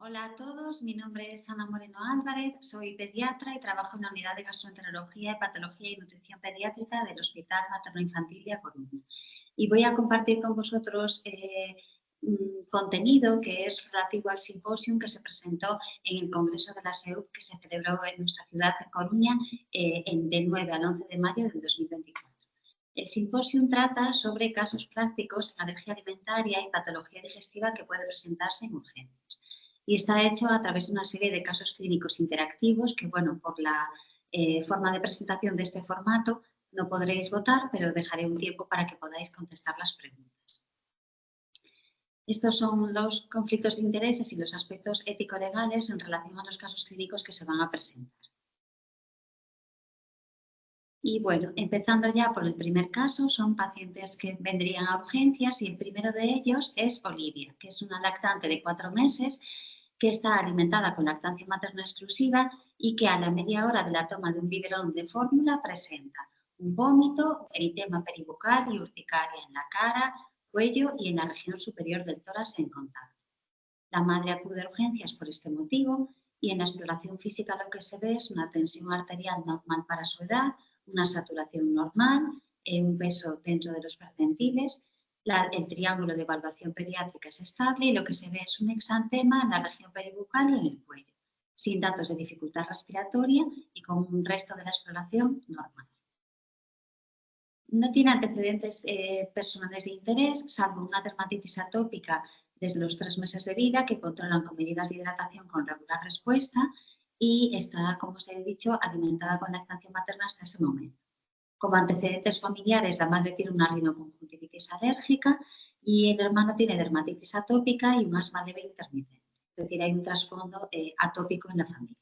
Hola a todos, mi nombre es Ana Moreno Álvarez, soy pediatra y trabajo en la unidad de gastroenterología, hepatología y nutrición pediátrica del Hospital Materno-Infantil de A Coruña. Y voy a compartir con vosotros un contenido que es relativo al simposium que se presentó en el Congreso de la SEUP que se celebró en nuestra ciudad de Coruña del 9 al 11 de mayo del 2024. El simposium trata sobre casos prácticos en alergia alimentaria y patología digestiva que puede presentarse en urgencias. Y está hecho a través de una serie de casos clínicos interactivos que, bueno, por la forma de presentación de este formato no podréis votar, pero dejaré un tiempo para que podáis contestar las preguntas. Estos son los conflictos de intereses y los aspectos ético-legales en relación a los casos clínicos que se van a presentar. Y bueno, empezando ya por el primer caso, son pacientes que vendrían a urgencias y el primero de ellos es Olivia, que es una lactante de 4 meses que está alimentada con lactancia materna exclusiva y que a la media hora de la toma de un biberón de fórmula presenta un vómito, eritema peribucal y urticaria en la cara, cuello y en la región superior del tórax en contacto. La madre acude a urgencias por este motivo y en la exploración física lo que se ve es una tensión arterial normal para su edad, una saturación normal, un peso dentro de los percentiles, el triángulo de evaluación pediátrica es estable y lo que se ve es un exantema en la región peribucal y en el cuello, sin datos de dificultad respiratoria y con un resto de la exploración normal. No tiene antecedentes personales de interés, salvo una dermatitis atópica desde los 3 meses de vida que controlan con medidas de hidratación con regular respuesta y está, como os he dicho, alimentada con lactancia materna hasta ese momento. Como antecedentes familiares, la madre tiene una rinoconjuntivitis alérgica y el hermano tiene dermatitis atópica y un asma leve intermitente. Es decir, hay un trasfondo atópico en la familia.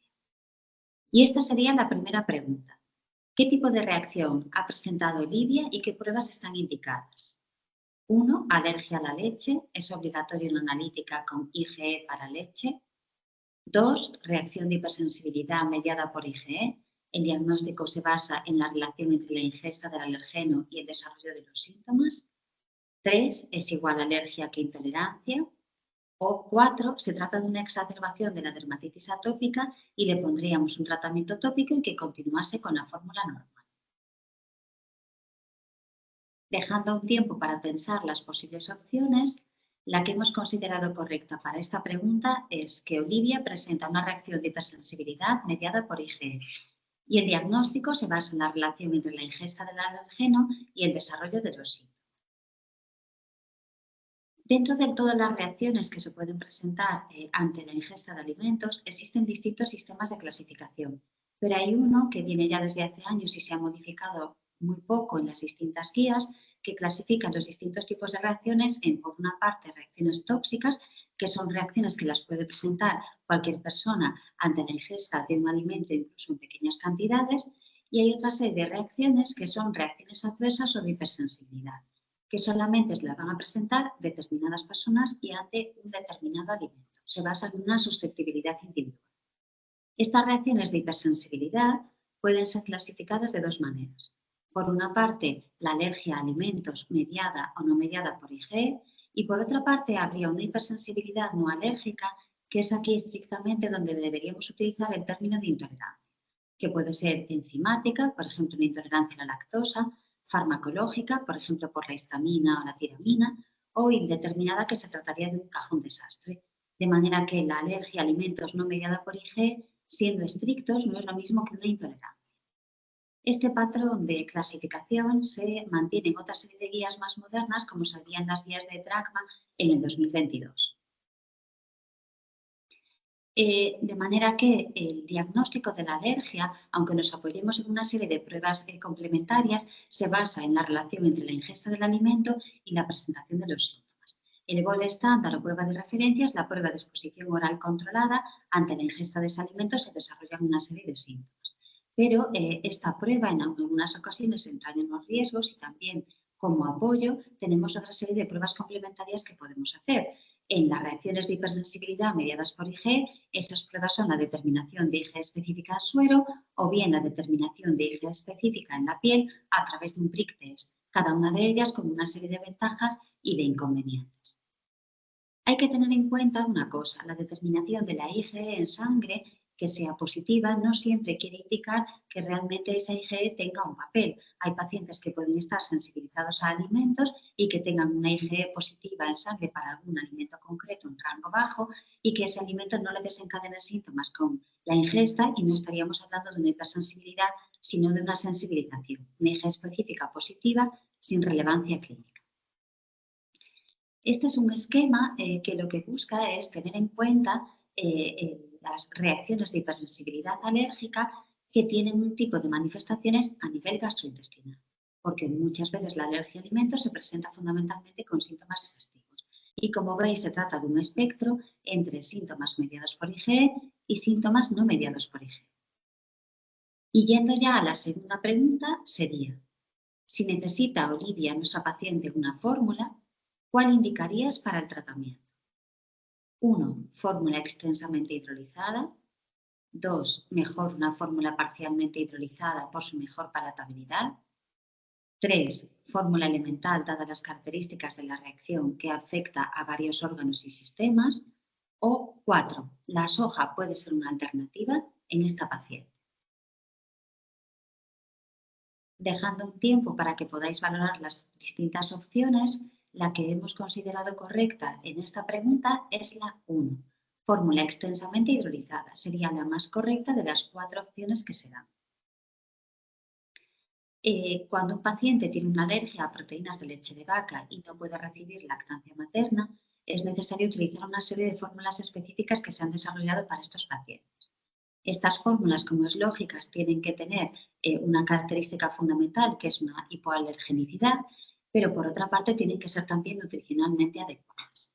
Y esta sería la primera pregunta. ¿Qué tipo de reacción ha presentado Olivia y qué pruebas están indicadas? 1. Alergia a la leche. Es obligatorio una analítica con IgE para leche. 2. Reacción de hipersensibilidad mediada por IgE. El diagnóstico se basa en la relación entre la ingesta del alergeno y el desarrollo de los síntomas. 3. Es igual alergia que intolerancia. O 4. Se trata de una exacerbación de la dermatitis atópica y le pondríamos un tratamiento tópico y que continuase con la fórmula normal. Dejando un tiempo para pensar las posibles opciones, la que hemos considerado correcta para esta pregunta es que Olivia presenta una reacción de hipersensibilidad mediada por IgE y el diagnóstico se basa en la relación entre la ingesta del alergeno y el desarrollo de los síntomas. Dentro de todas las reacciones que se pueden presentar ante la ingesta de alimentos, existen distintos sistemas de clasificación, pero hay uno que viene ya desde hace años y se ha modificado muy poco en las distintas guías, que clasifican los distintos tipos de reacciones en, por una parte, reacciones tóxicas, que son reacciones que las puede presentar cualquier persona ante la ingesta de un alimento, incluso en pequeñas cantidades, y hay otra serie de reacciones que son reacciones adversas o de hipersensibilidad, que solamente se la van a presentar determinadas personas y ante un determinado alimento. Se basa en una susceptibilidad individual. Estas reacciones de hipersensibilidad pueden ser clasificadas de dos maneras. Por una parte, la alergia a alimentos mediada o no mediada por IgE, y por otra parte habría una hipersensibilidad no alérgica, que es aquí estrictamente donde deberíamos utilizar el término de intolerancia, que puede ser enzimática, por ejemplo, una intolerancia a la lactosa, farmacológica, por ejemplo, por la histamina o la tiramina, o indeterminada, que se trataría de un cajón desastre. De manera que la alergia a alimentos no mediada por IgE, siendo estrictos, no es lo mismo que una intolerancia. Este patrón de clasificación se mantiene en otra serie de guías más modernas, como salían las guías de DRACMA en el 2022. De manera que el diagnóstico de la alergia, aunque nos apoyemos en una serie de pruebas complementarias, se basa en la relación entre la ingesta del alimento y la presentación de los síntomas. El gol estándar o prueba de referencia es la prueba de exposición oral controlada. Ante la ingesta de ese alimento se desarrollan una serie de síntomas. Pero esta prueba en algunas ocasiones entra en unos riesgos y también como apoyo tenemos otra serie de pruebas complementarias que podemos hacer. En las reacciones de hipersensibilidad mediadas por IgE, esas pruebas son la determinación de IgE específica en suero o bien la determinación de IgE específica en la piel a través de un prick test, cada una de ellas con una serie de ventajas y de inconvenientes. Hay que tener en cuenta una cosa, la determinación de la IgE en sangre que sea positiva no siempre quiere indicar que realmente esa IgE tenga un papel. Hay pacientes que pueden estar sensibilizados a alimentos y que tengan una IgE positiva en sangre para algún alimento concreto, un rango bajo, y que ese alimento no le desencadene síntomas con la ingesta y no estaríamos hablando de una hipersensibilidad, sino de una sensibilización, una IgE específica positiva sin relevancia clínica. Este es un esquema que lo que busca es tener en cuenta las reacciones de hipersensibilidad alérgica que tienen un tipo de manifestaciones a nivel gastrointestinal, porque muchas veces la alergia a alimentos se presenta fundamentalmente con síntomas digestivos. Y como veis, se trata de un espectro entre síntomas mediados por IgE y síntomas no mediados por IgE. Y yendo ya a la segunda pregunta, sería, si necesita Olivia, nuestra paciente, una fórmula, ¿cuál indicarías para el tratamiento? 1. Fórmula extensamente hidrolizada. 2. Mejor una fórmula parcialmente hidrolizada por su mejor palatabilidad. 3. Fórmula elemental dadas las características de la reacción que afecta a varios órganos y sistemas. O 4. La soja puede ser una alternativa en esta paciente. Dejando un tiempo para que podáis valorar las distintas opciones, la que hemos considerado correcta en esta pregunta es la 1. Fórmula extensamente hidrolizada. Sería la más correcta de las 4 opciones que se dan. Cuando un paciente tiene una alergia a proteínas de leche de vaca y no puede recibir lactancia materna, es necesario utilizar una serie de fórmulas específicas que se han desarrollado para estos pacientes. Estas fórmulas, como es lógica, tienen que tener una característica fundamental, que es una hipoalergenicidad, pero por otra parte tienen que ser también nutricionalmente adecuadas.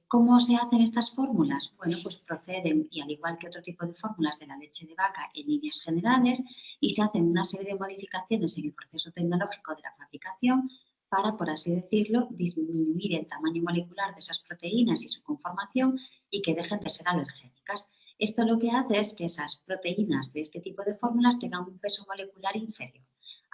¿Cómo se hacen estas fórmulas? Bueno, pues proceden, y al igual que otro tipo de fórmulas de la leche de vaca, en líneas generales, y se hacen una serie de modificaciones en el proceso tecnológico de la fabricación para, por así decirlo, disminuir el tamaño molecular de esas proteínas y su conformación y que dejen de ser alergénicas. Esto lo que hace es que esas proteínas de este tipo de fórmulas tengan un peso molecular inferior.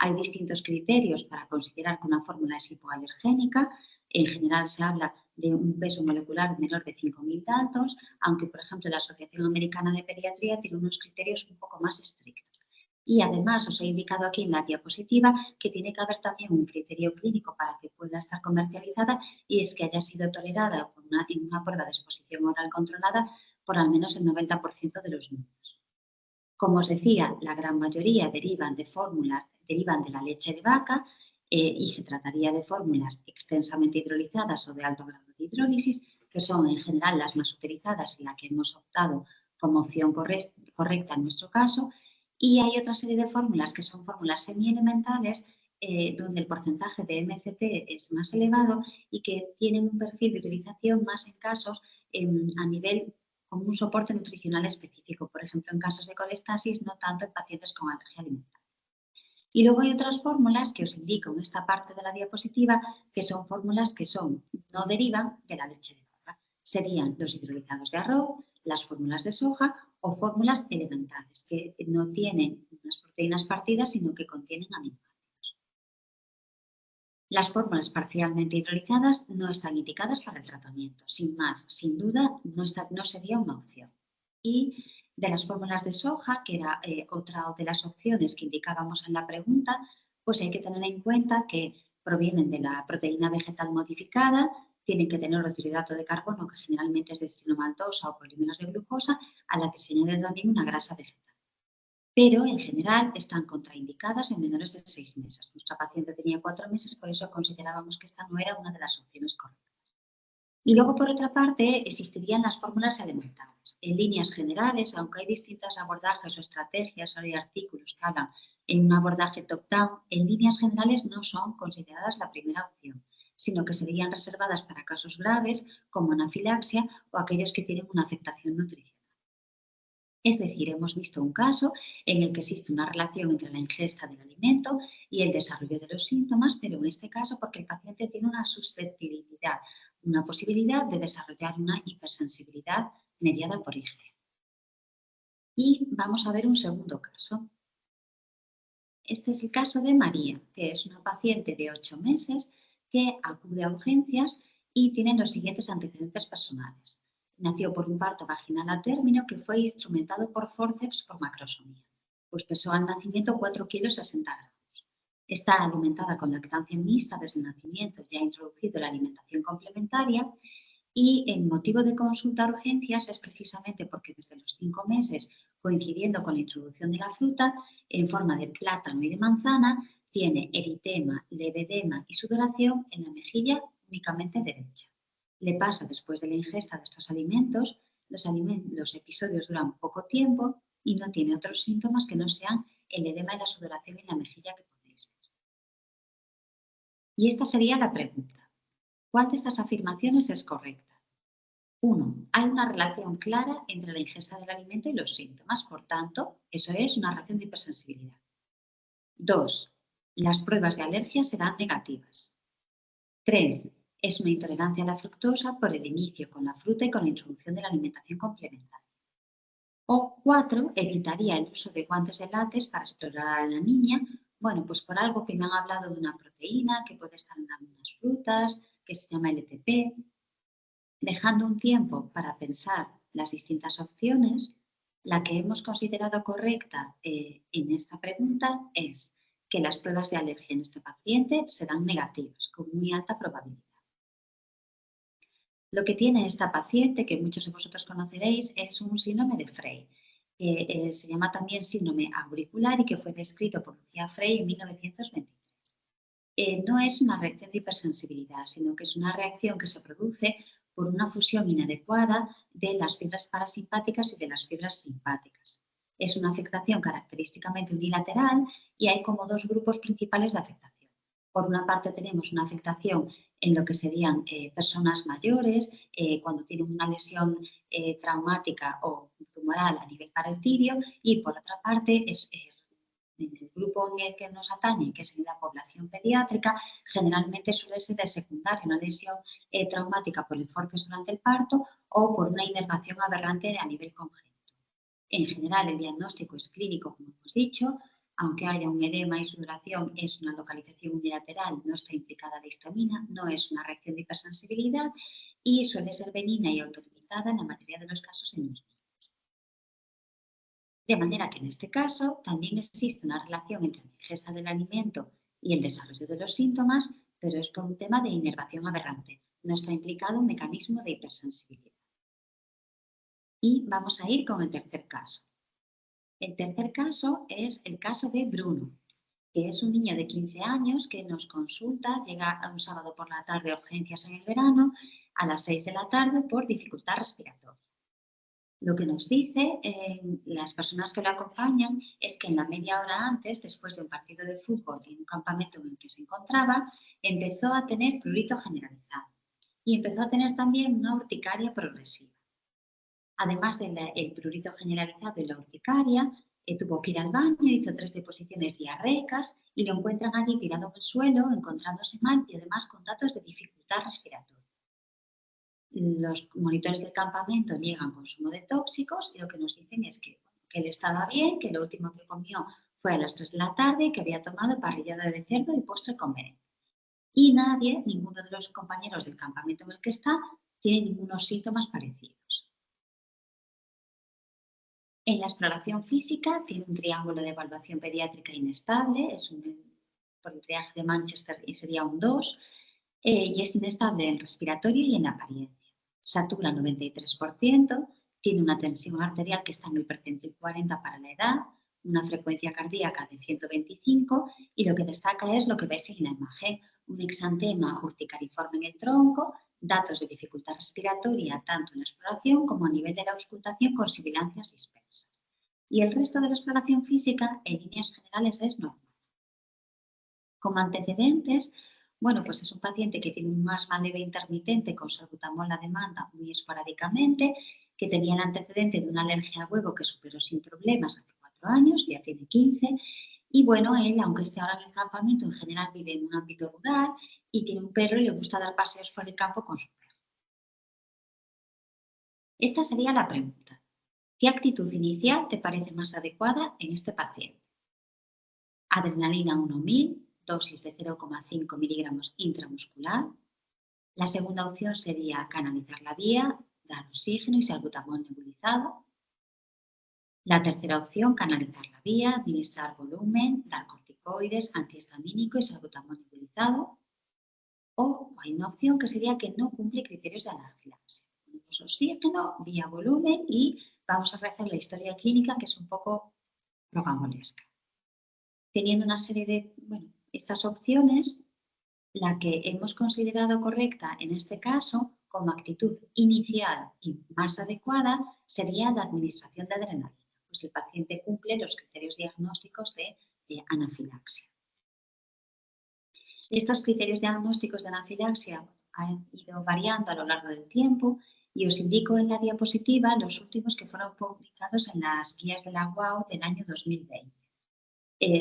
Hay distintos criterios para considerar que una fórmula es hipoalergénica. En general se habla de un peso molecular menor de 5.000 Daltons, aunque, por ejemplo, la Asociación Americana de Pediatría tiene unos criterios un poco más estrictos. Y además os he indicado aquí en la diapositiva que tiene que haber también un criterio clínico para que pueda estar comercializada y es que haya sido tolerada en una prueba de exposición oral controlada por al menos el 90% de los niños. Como os decía, la gran mayoría derivan de fórmulas, derivan de la leche de vaca y se trataría de fórmulas extensamente hidrolizadas o de alto grado de hidrólisis, que son en general las más utilizadas y la que hemos optado como opción correcta en nuestro caso. Y hay otra serie de fórmulas que son fórmulas semielementales donde el porcentaje de MCT es más elevado y que tienen un perfil de utilización más en casos a nivel como un soporte nutricional específico, por ejemplo, en casos de colestasis, no tanto en pacientes con alergia alimentaria. Y luego hay otras fórmulas que os indico en esta parte de la diapositiva, que son fórmulas que no derivan de la leche de vaca. Serían los hidrolizados de arroz, las fórmulas de soja o fórmulas elementales, que no tienen unas proteínas partidas, sino que contienen aminoácidos. Las fórmulas parcialmente hidrolizadas no están indicadas para el tratamiento. Sin más, sin duda, no sería una opción. Y de las fórmulas de soja, que era otra de las opciones que indicábamos en la pregunta, pues hay que tener en cuenta que provienen de la proteína vegetal modificada, tienen que tener hidrato de carbono, que generalmente es de maltosa o polímeros de glucosa, a la que se añade también una grasa vegetal. Pero en general están contraindicadas en menores de 6 meses. Nuestra paciente tenía 4 meses, por eso considerábamos que esta no era una de las opciones correctas. Y luego, por otra parte, existirían las fórmulas elementales. En líneas generales, aunque hay distintos abordajes o estrategias, o hay artículos que hablan en un abordaje top-down, en líneas generales no son consideradas la primera opción, sino que serían reservadas para casos graves como anafilaxia o aquellos que tienen una afectación nutricional. Es decir, hemos visto un caso en el que existe una relación entre la ingesta del alimento y el desarrollo de los síntomas, pero en este caso porque el paciente tiene una susceptibilidad, una posibilidad de desarrollar una hipersensibilidad mediada por IgE. Y vamos a ver un segundo caso. Este es el caso de María, que es una paciente de 8 meses que acude a urgencias y tiene los siguientes antecedentes personales. Nació por un parto vaginal a término que fue instrumentado por fórceps por macrosomía. Pues pesó al nacimiento 4 kilos 60 gramos. Está alimentada con lactancia mixta desde el nacimiento, ya ha introducido la alimentación complementaria y el motivo de consulta a urgencias es precisamente porque desde los 5 meses, coincidiendo con la introducción de la fruta, en forma de plátano y de manzana, tiene eritema, levedema y sudoración en la mejilla únicamente derecha. Le pasa después de la ingesta de estos alimentos, los episodios duran poco tiempo y no tiene otros síntomas que no sean el edema y la sudoración en la mejilla que podéis ver. Y esta sería la pregunta. ¿Cuál de estas afirmaciones es correcta? 1. Hay una relación clara entre la ingesta del alimento y los síntomas, por tanto, eso es una reacción de hipersensibilidad. 2. Las pruebas de alergia serán negativas. 3. Es una intolerancia a la fructosa por el inicio con la fruta y con la introducción de la alimentación complementaria. O 4. Evitaría el uso de guantes de látex para explorar a la niña, bueno, pues por algo que me han hablado de una proteína que puede estar en algunas frutas, que se llama LTP. Dejando un tiempo para pensar las distintas opciones, la que hemos considerado correcta en esta pregunta es que las pruebas de alergia en este paciente serán negativas, con muy alta probabilidad. Lo que tiene esta paciente, que muchos de vosotros conoceréis, es un síndrome de Frey. Se llama también síndrome auricular y que fue descrito por Lucia Frey en 1923. No es una reacción de hipersensibilidad, sino que es una reacción que se produce por una fusión inadecuada de las fibras parasimpáticas y de las fibras simpáticas. Es una afectación característicamente unilateral y hay como dos grupos principales de afectación. Por una parte tenemos una afectación en lo que serían personas mayores, cuando tienen una lesión traumática o tumoral a nivel parotidio, y por otra parte es en el grupo en el que nos atañe, que es en la población pediátrica, generalmente suele ser de secundaria una lesión traumática por el forceps durante el parto o por una inervación aberrante a nivel congénito. En general, el diagnóstico es clínico, como hemos dicho, aunque haya un edema y sudoración, es una localización unilateral, no está implicada la histamina, no es una reacción de hipersensibilidad y suele ser benigna y autolimitada en la mayoría de los casos en los niños. De manera que en este caso también existe una relación entre la ingesta del alimento y el desarrollo de los síntomas, pero es por un tema de inervación aberrante. No está implicado un mecanismo de hipersensibilidad. Y vamos a ir con el tercer caso. El tercer caso es el caso de Bruno, que es un niño de 15 años que nos consulta, llega un sábado por la tarde a urgencias en el verano, a las 6 de la tarde por dificultad respiratoria. Lo que nos dice las personas que lo acompañan es que en la media hora antes, después de un partido de fútbol en un campamento en el que se encontraba, empezó a tener prurito generalizado y empezó a tener también una urticaria progresiva. Además del prurito generalizado y la urticaria, tuvo que ir al baño, hizo 3 deposiciones diarreicas y lo encuentran allí tirado en el suelo, encontrándose mal y además con datos de dificultad respiratoria. Los monitores del campamento niegan consumo de tóxicos y lo que nos dicen es que él estaba bien, que lo último que comió fue a las 3 de la tarde y que había tomado parrillada de cerdo y postre con merengue. Y nadie, ninguno de los compañeros del campamento en el que está, tiene ningunos síntomas parecidos. En la exploración física tiene un triángulo de evaluación pediátrica inestable, por el triaje de Manchester y sería un 2, y es inestable en respiratorio y en apariencia. Satura 93%, tiene una tensión arterial que está en el percentil 40 para la edad, una frecuencia cardíaca de 125 y lo que destaca es lo que veis en la imagen, un exantema urticariforme en el tronco, datos de dificultad respiratoria tanto en la exploración como a nivel de la auscultación con sibilancias dispersas. Y el resto de la exploración física en líneas generales es normal. Como antecedentes, bueno, pues es un paciente que tiene un asma leve intermitente con salbutamol a demanda muy esporádicamente, que tenía el antecedente de una alergia al huevo que superó sin problemas hace 4 años, ya tiene 15, y bueno, él, aunque esté ahora en el campamento, en general vive en un ámbito rural y tiene un perro y le gusta dar paseos por el campo con su perro. Esta sería la pregunta. ¿Qué actitud inicial te parece más adecuada en este paciente? Adrenalina 1000, dosis de 0,5 miligramos intramuscular, La segunda opción sería canalizar la vía, dar oxígeno y salbutamol nebulizado. La tercera opción, canalizar la vía, administrar volumen, dar corticoides, antihistamínico y salbutamol nebulizado. O hay una opción que sería que no cumple criterios de anafilaxia. Ponemos oxígeno, vía volumen y vamos a realizar la historia clínica, que es un poco rocambolesca. Teniendo una serie de, estas opciones, la que hemos considerado correcta en este caso, como actitud inicial y más adecuada, sería la administración de adrenalina, pues el paciente cumple los criterios diagnósticos de anafilaxia. Estos criterios diagnósticos de anafilaxia han ido variando a lo largo del tiempo y os indico en la diapositiva los últimos que fueron publicados en las guías de la UAO del año 2020.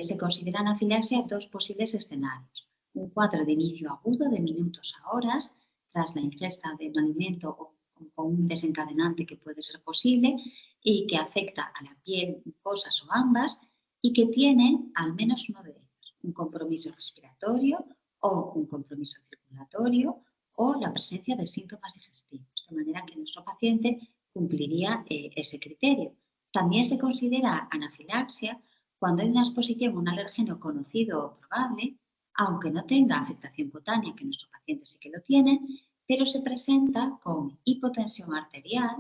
Se considera anafilaxia dos posibles escenarios. Un cuadro de inicio agudo de minutos a horas tras la ingesta de un alimento o con un desencadenante que puede ser posible y que afecta a la piel, mucosas o ambas y que tiene al menos uno de ellos, un compromiso respiratorio o un compromiso circulatorio o la presencia de síntomas digestivos, de manera que nuestro paciente cumpliría ese criterio. También se considera anafilaxia cuando hay una exposición a un alérgeno conocido o probable, aunque no tenga afectación cutánea, que nuestro paciente sí que lo tiene, pero se presenta con hipotensión arterial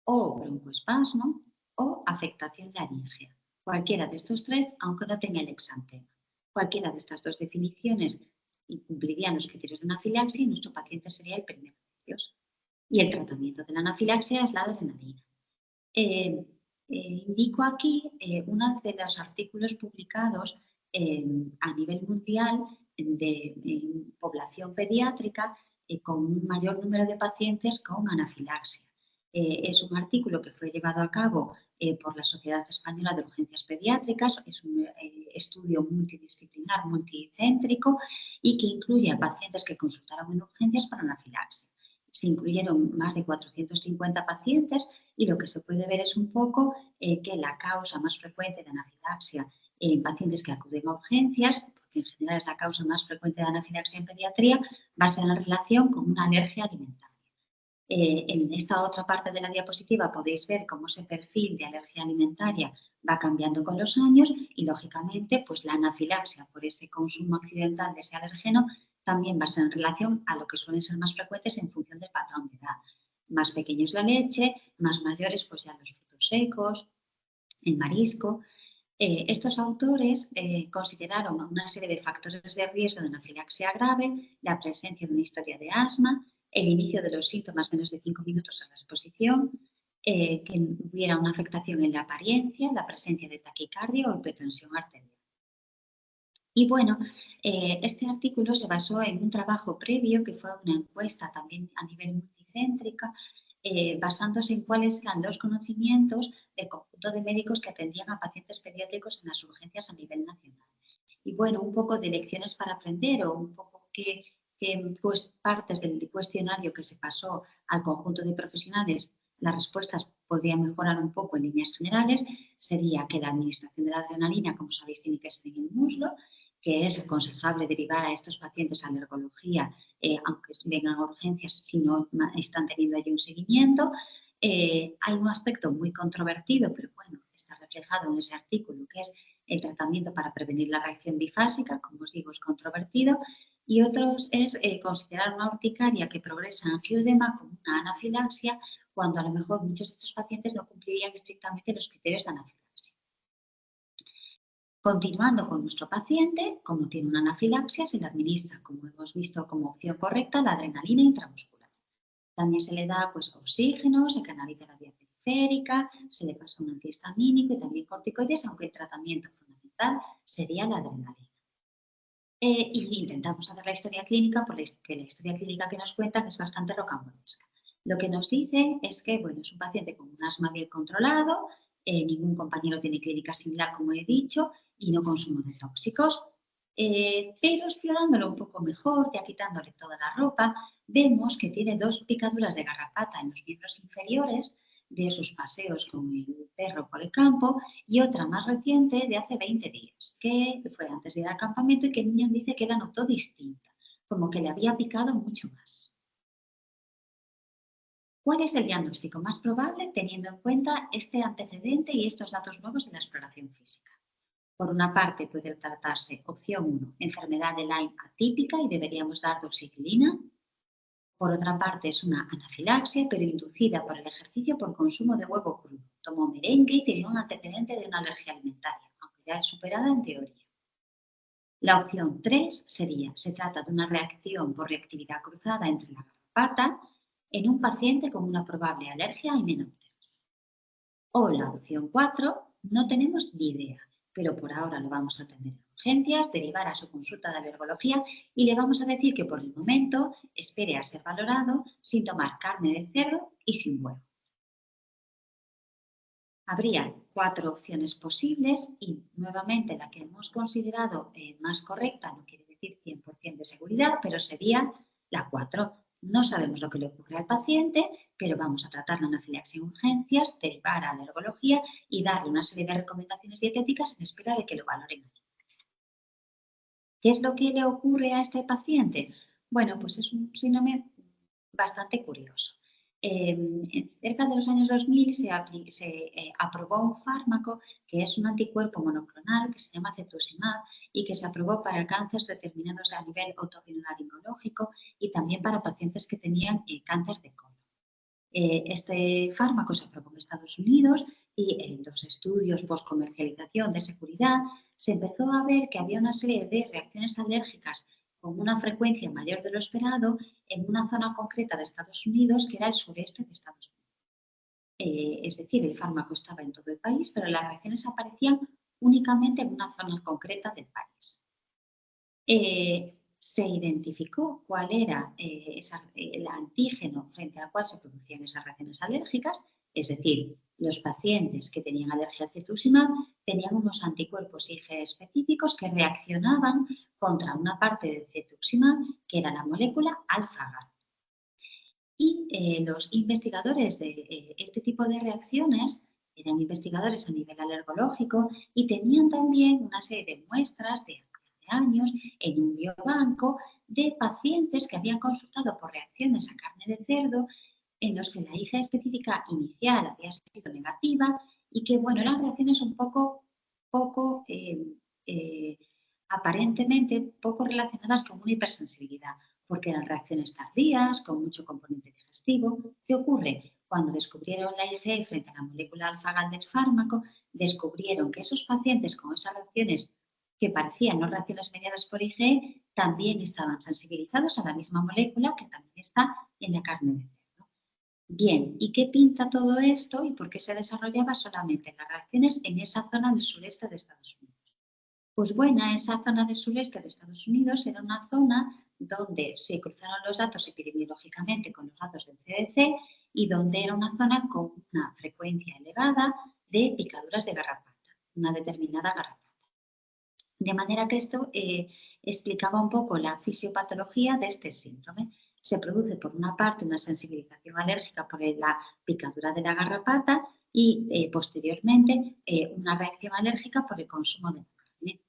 o broncoespasmo o afectación laringea. Cualquiera de estos tres, aunque no tenga el exantema. Cualquiera de estas dos definiciones cumplirían los criterios de anafilaxia y nuestro paciente sería el primero de ellos. Y el tratamiento de la anafilaxia es la adrenalina. Indico aquí uno de los artículos publicados a nivel mundial de población pediátrica con un mayor número de pacientes con anafilaxia. Es un artículo que fue llevado a cabo por la Sociedad Española de Urgencias Pediátricas, es un estudio multidisciplinar, multicéntrico y que incluye a pacientes que consultaron en urgencias para anafilaxia. Se incluyeron más de 450 pacientes y lo que se puede ver es un poco que la causa más frecuente de anafilaxia en pacientes que acuden a urgencias, porque en general es la causa más frecuente de anafilaxia en pediatría, va a ser en relación con una alergia alimentaria. En esta otra parte de la diapositiva podéis ver cómo ese perfil de alergia alimentaria va cambiando con los años y, lógicamente, pues la anafilaxia por ese consumo accidental de ese alérgeno también va a ser en relación a lo que suelen ser más frecuentes en función del patrón de edad. Más pequeños la leche, más mayores pues ya los frutos secos, el marisco. Estos autores consideraron una serie de factores de riesgo de anafilaxia grave, la presencia de una historia de asma, el inicio de los síntomas menos de 5 minutos a la exposición, que hubiera una afectación en la apariencia, la presencia de taquicardia o hipertensión arterial. Y bueno, este artículo se basó en un trabajo previo que fue una encuesta también a nivel multicéntrica, basándose en cuáles eran los conocimientos del conjunto de médicos que atendían a pacientes pediátricos en las urgencias a nivel nacional. Y bueno, un poco de lecciones para aprender o un poco que pues, partes del cuestionario que se pasó al conjunto de profesionales, las respuestas podrían mejorar un poco en líneas generales, sería que la administración de la adrenalina, como sabéis, tiene que ser en el muslo, que es aconsejable derivar a estos pacientes a alergología, aunque vengan a urgencias si no están teniendo allí un seguimiento. Hay un aspecto muy controvertido, pero bueno, está reflejado en ese artículo, que es el tratamiento para prevenir la reacción bifásica, como os digo, es controvertido, y otros es considerar una urticaria que progresa en angioedema como una anafilaxia, cuando a lo mejor muchos de estos pacientes no cumplirían estrictamente los criterios de anafilaxia. Continuando con nuestro paciente, como tiene una anafilaxia, se le administra, como hemos visto como opción correcta, la adrenalina intramuscular. También se le da pues, oxígeno, se canaliza la vía periférica, se le pasa un antihistamínico y también corticoides, aunque el tratamiento fundamental sería la adrenalina. Y intentamos hacer la historia clínica, porque la historia clínica que nos cuentan es bastante rocambolesca. Lo que nos dice es que bueno, es un paciente con un asma bien controlado, ningún compañero tiene clínica similar, como he dicho, y no consumo de tóxicos. Pero explorándolo un poco mejor, ya quitándole toda la ropa, vemos que tiene 2 picaduras de garrapata en los miembros inferiores de sus paseos con el perro por el campo y otra más reciente de hace 20 días, que fue antes de ir al campamento y que el niño dice que la notó distinta, como que le había picado mucho más. ¿Cuál es el diagnóstico más probable teniendo en cuenta este antecedente y estos datos nuevos de la exploración física? Por una parte, puede tratarse, opción 1, enfermedad de Lyme atípica y deberíamos dar doxicilina. Por otra parte, es una anafilaxia, pero inducida por el ejercicio por consumo de huevo crudo. Tomó merengue y tenía un antecedente de una alergia alimentaria, aunque ya es superada en teoría. La opción 3 sería, se trata de una reacción por reactividad cruzada entre la garrapata en un paciente con una probable alergia a himenópteros. O la opción 4, no tenemos ni idea, pero por ahora lo vamos a tener en urgencias, derivar a su consulta de alergología y le vamos a decir que por el momento espere a ser valorado sin tomar carne de cerdo y sin huevo. Habría 4 opciones posibles y nuevamente la que hemos considerado más correcta, no quiere decir 100% de seguridad, pero sería la 4. No sabemos lo que le ocurre al paciente, pero vamos a tratar la anafilaxia en urgencias, derivar a alergología y darle una serie de recomendaciones dietéticas en espera de que lo valoren allí. ¿Qué es lo que le ocurre a este paciente? Bueno, pues es un síndrome bastante curioso. Cerca de los años 2000 se aprobó un fármaco que es un anticuerpo monoclonal que se llama cetuximab y que se aprobó para cánceres determinados a nivel otorrinolaringológico y también para pacientes que tenían cáncer de colon. Este fármaco se aprobó en Estados Unidos y en los estudios post-comercialización de seguridad se empezó a ver que había una serie de reacciones alérgicas con una frecuencia mayor de lo esperado en una zona concreta de Estados Unidos, que era el sureste de Estados Unidos. Es decir, el fármaco estaba en todo el país, pero las reacciones aparecían únicamente en una zona concreta del país. Se identificó cuál era el antígeno frente al cual se producían esas reacciones alérgicas, es decir, los pacientes que tenían alergia al cetuximab tenían unos anticuerpos IgE específicos que reaccionaban contra una parte del cetuximab, que era la molécula alfa-gal. Y los investigadores de este tipo de reacciones eran investigadores a nivel alergológico y tenían también una serie de muestras de años en un biobanco de pacientes que habían consultado por reacciones a carne de cerdo en los que la IgE específica inicial había sido negativa y que, bueno, eran reacciones un poco aparentemente poco relacionadas con una hipersensibilidad, porque eran reacciones tardías, con mucho componente digestivo. ¿Qué ocurre? Cuando descubrieron la IgE frente a la molécula alfa-gal del fármaco, descubrieron que esos pacientes con esas reacciones que parecían no reacciones mediadas por IgE, también estaban sensibilizados a la misma molécula que también está en la carne de cerdo. Bien, ¿y qué pinta todo esto y por qué se desarrollaba solamente las reacciones en esa zona del sureste de Estados Unidos? Pues bueno, esa zona del sureste de Estados Unidos era una zona donde se cruzaron los datos epidemiológicamente con los datos del CDC y donde era una zona con una frecuencia elevada de picaduras de garrapata, una determinada garrapata. De manera que esto explicaba un poco la fisiopatología de este síndrome. Se produce por una parte una sensibilización alérgica por la picadura de la garrapata y posteriormente una reacción alérgica por el consumo de la carne.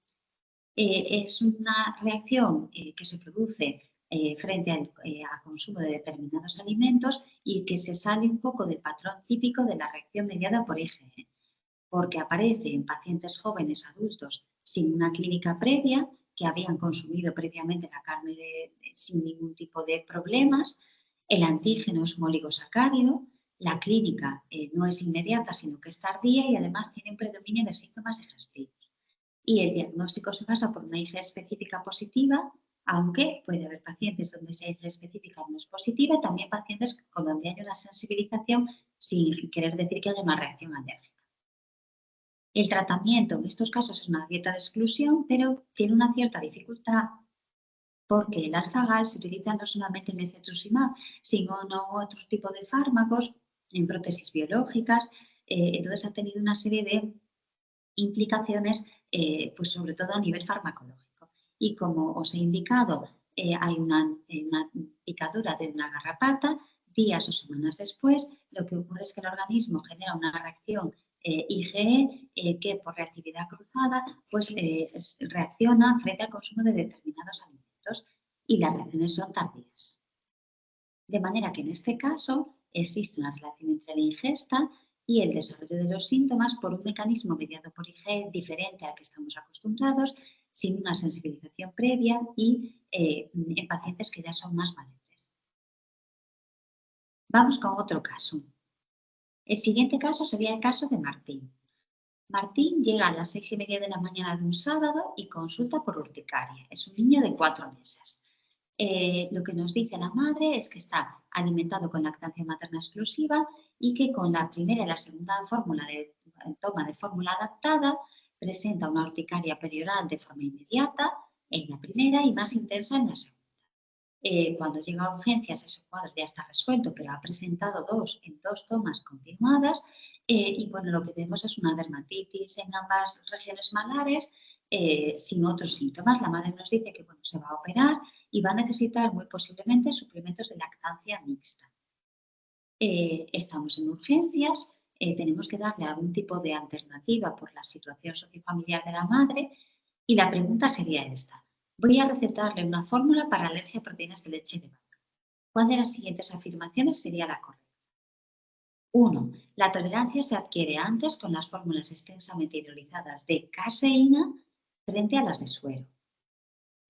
Es una reacción que se produce frente al consumo de determinados alimentos y que se sale un poco del patrón típico de la reacción mediada por IgE, porque aparece en pacientes jóvenes adultos sin una clínica previa, que habían consumido previamente la carne sin ningún tipo de problemas. El antígeno es un oligosacárido, la clínica no es inmediata, sino que es tardía y además tiene un predominio de síntomas digestivos. Y el diagnóstico se basa por una IgE específica positiva, aunque puede haber pacientes donde esa IgE específica no es positiva y también pacientes con donde hay una sensibilización sin querer decir que haya una reacción alérgica. El tratamiento en estos casos es una dieta de exclusión, pero tiene una cierta dificultad porque el alfa-gal se utiliza no solamente en el cetuximab, sino en otro tipo de fármacos, en prótesis biológicas. Entonces ha tenido una serie de implicaciones, pues sobre todo a nivel farmacológico. Y como os he indicado, hay una picadura de una garrapata, días o semanas después, lo que ocurre es que el organismo genera una reacción IgE que por reactividad cruzada pues, reacciona frente al consumo de determinados alimentos y las reacciones son tardías. De manera que en este caso existe una relación entre la ingesta y el desarrollo de los síntomas por un mecanismo mediado por IgE diferente al que estamos acostumbrados, sin una sensibilización previa y en pacientes que ya son más mayores. Vamos con otro caso. El siguiente caso sería el caso de Martín. Martín llega a las 6:30 de la mañana de un sábado y consulta por urticaria. Es un niño de 4 meses. Lo que nos dice la madre es que está alimentado con lactancia materna exclusiva y que con la primera y la segunda fórmula de toma de fórmula adaptada presenta una urticaria perioral de forma inmediata en la primera y más intensa en la segunda. Cuando llega a urgencias ese cuadro ya está resuelto, pero ha presentado en dos tomas continuadas y bueno, lo que vemos es una dermatitis en ambas regiones malares sin otros síntomas. La madre nos dice que bueno, se va a operar y va a necesitar muy posiblemente suplementos de lactancia mixta. Estamos en urgencias, tenemos que darle algún tipo de alternativa por la situación sociofamiliar de la madre y la pregunta sería esta. Voy a recetarle una fórmula para alergia a proteínas de leche de vaca. ¿Cuál de las siguientes afirmaciones sería la correcta? 1. La tolerancia se adquiere antes con las fórmulas extensamente hidrolizadas de caseína frente a las de suero.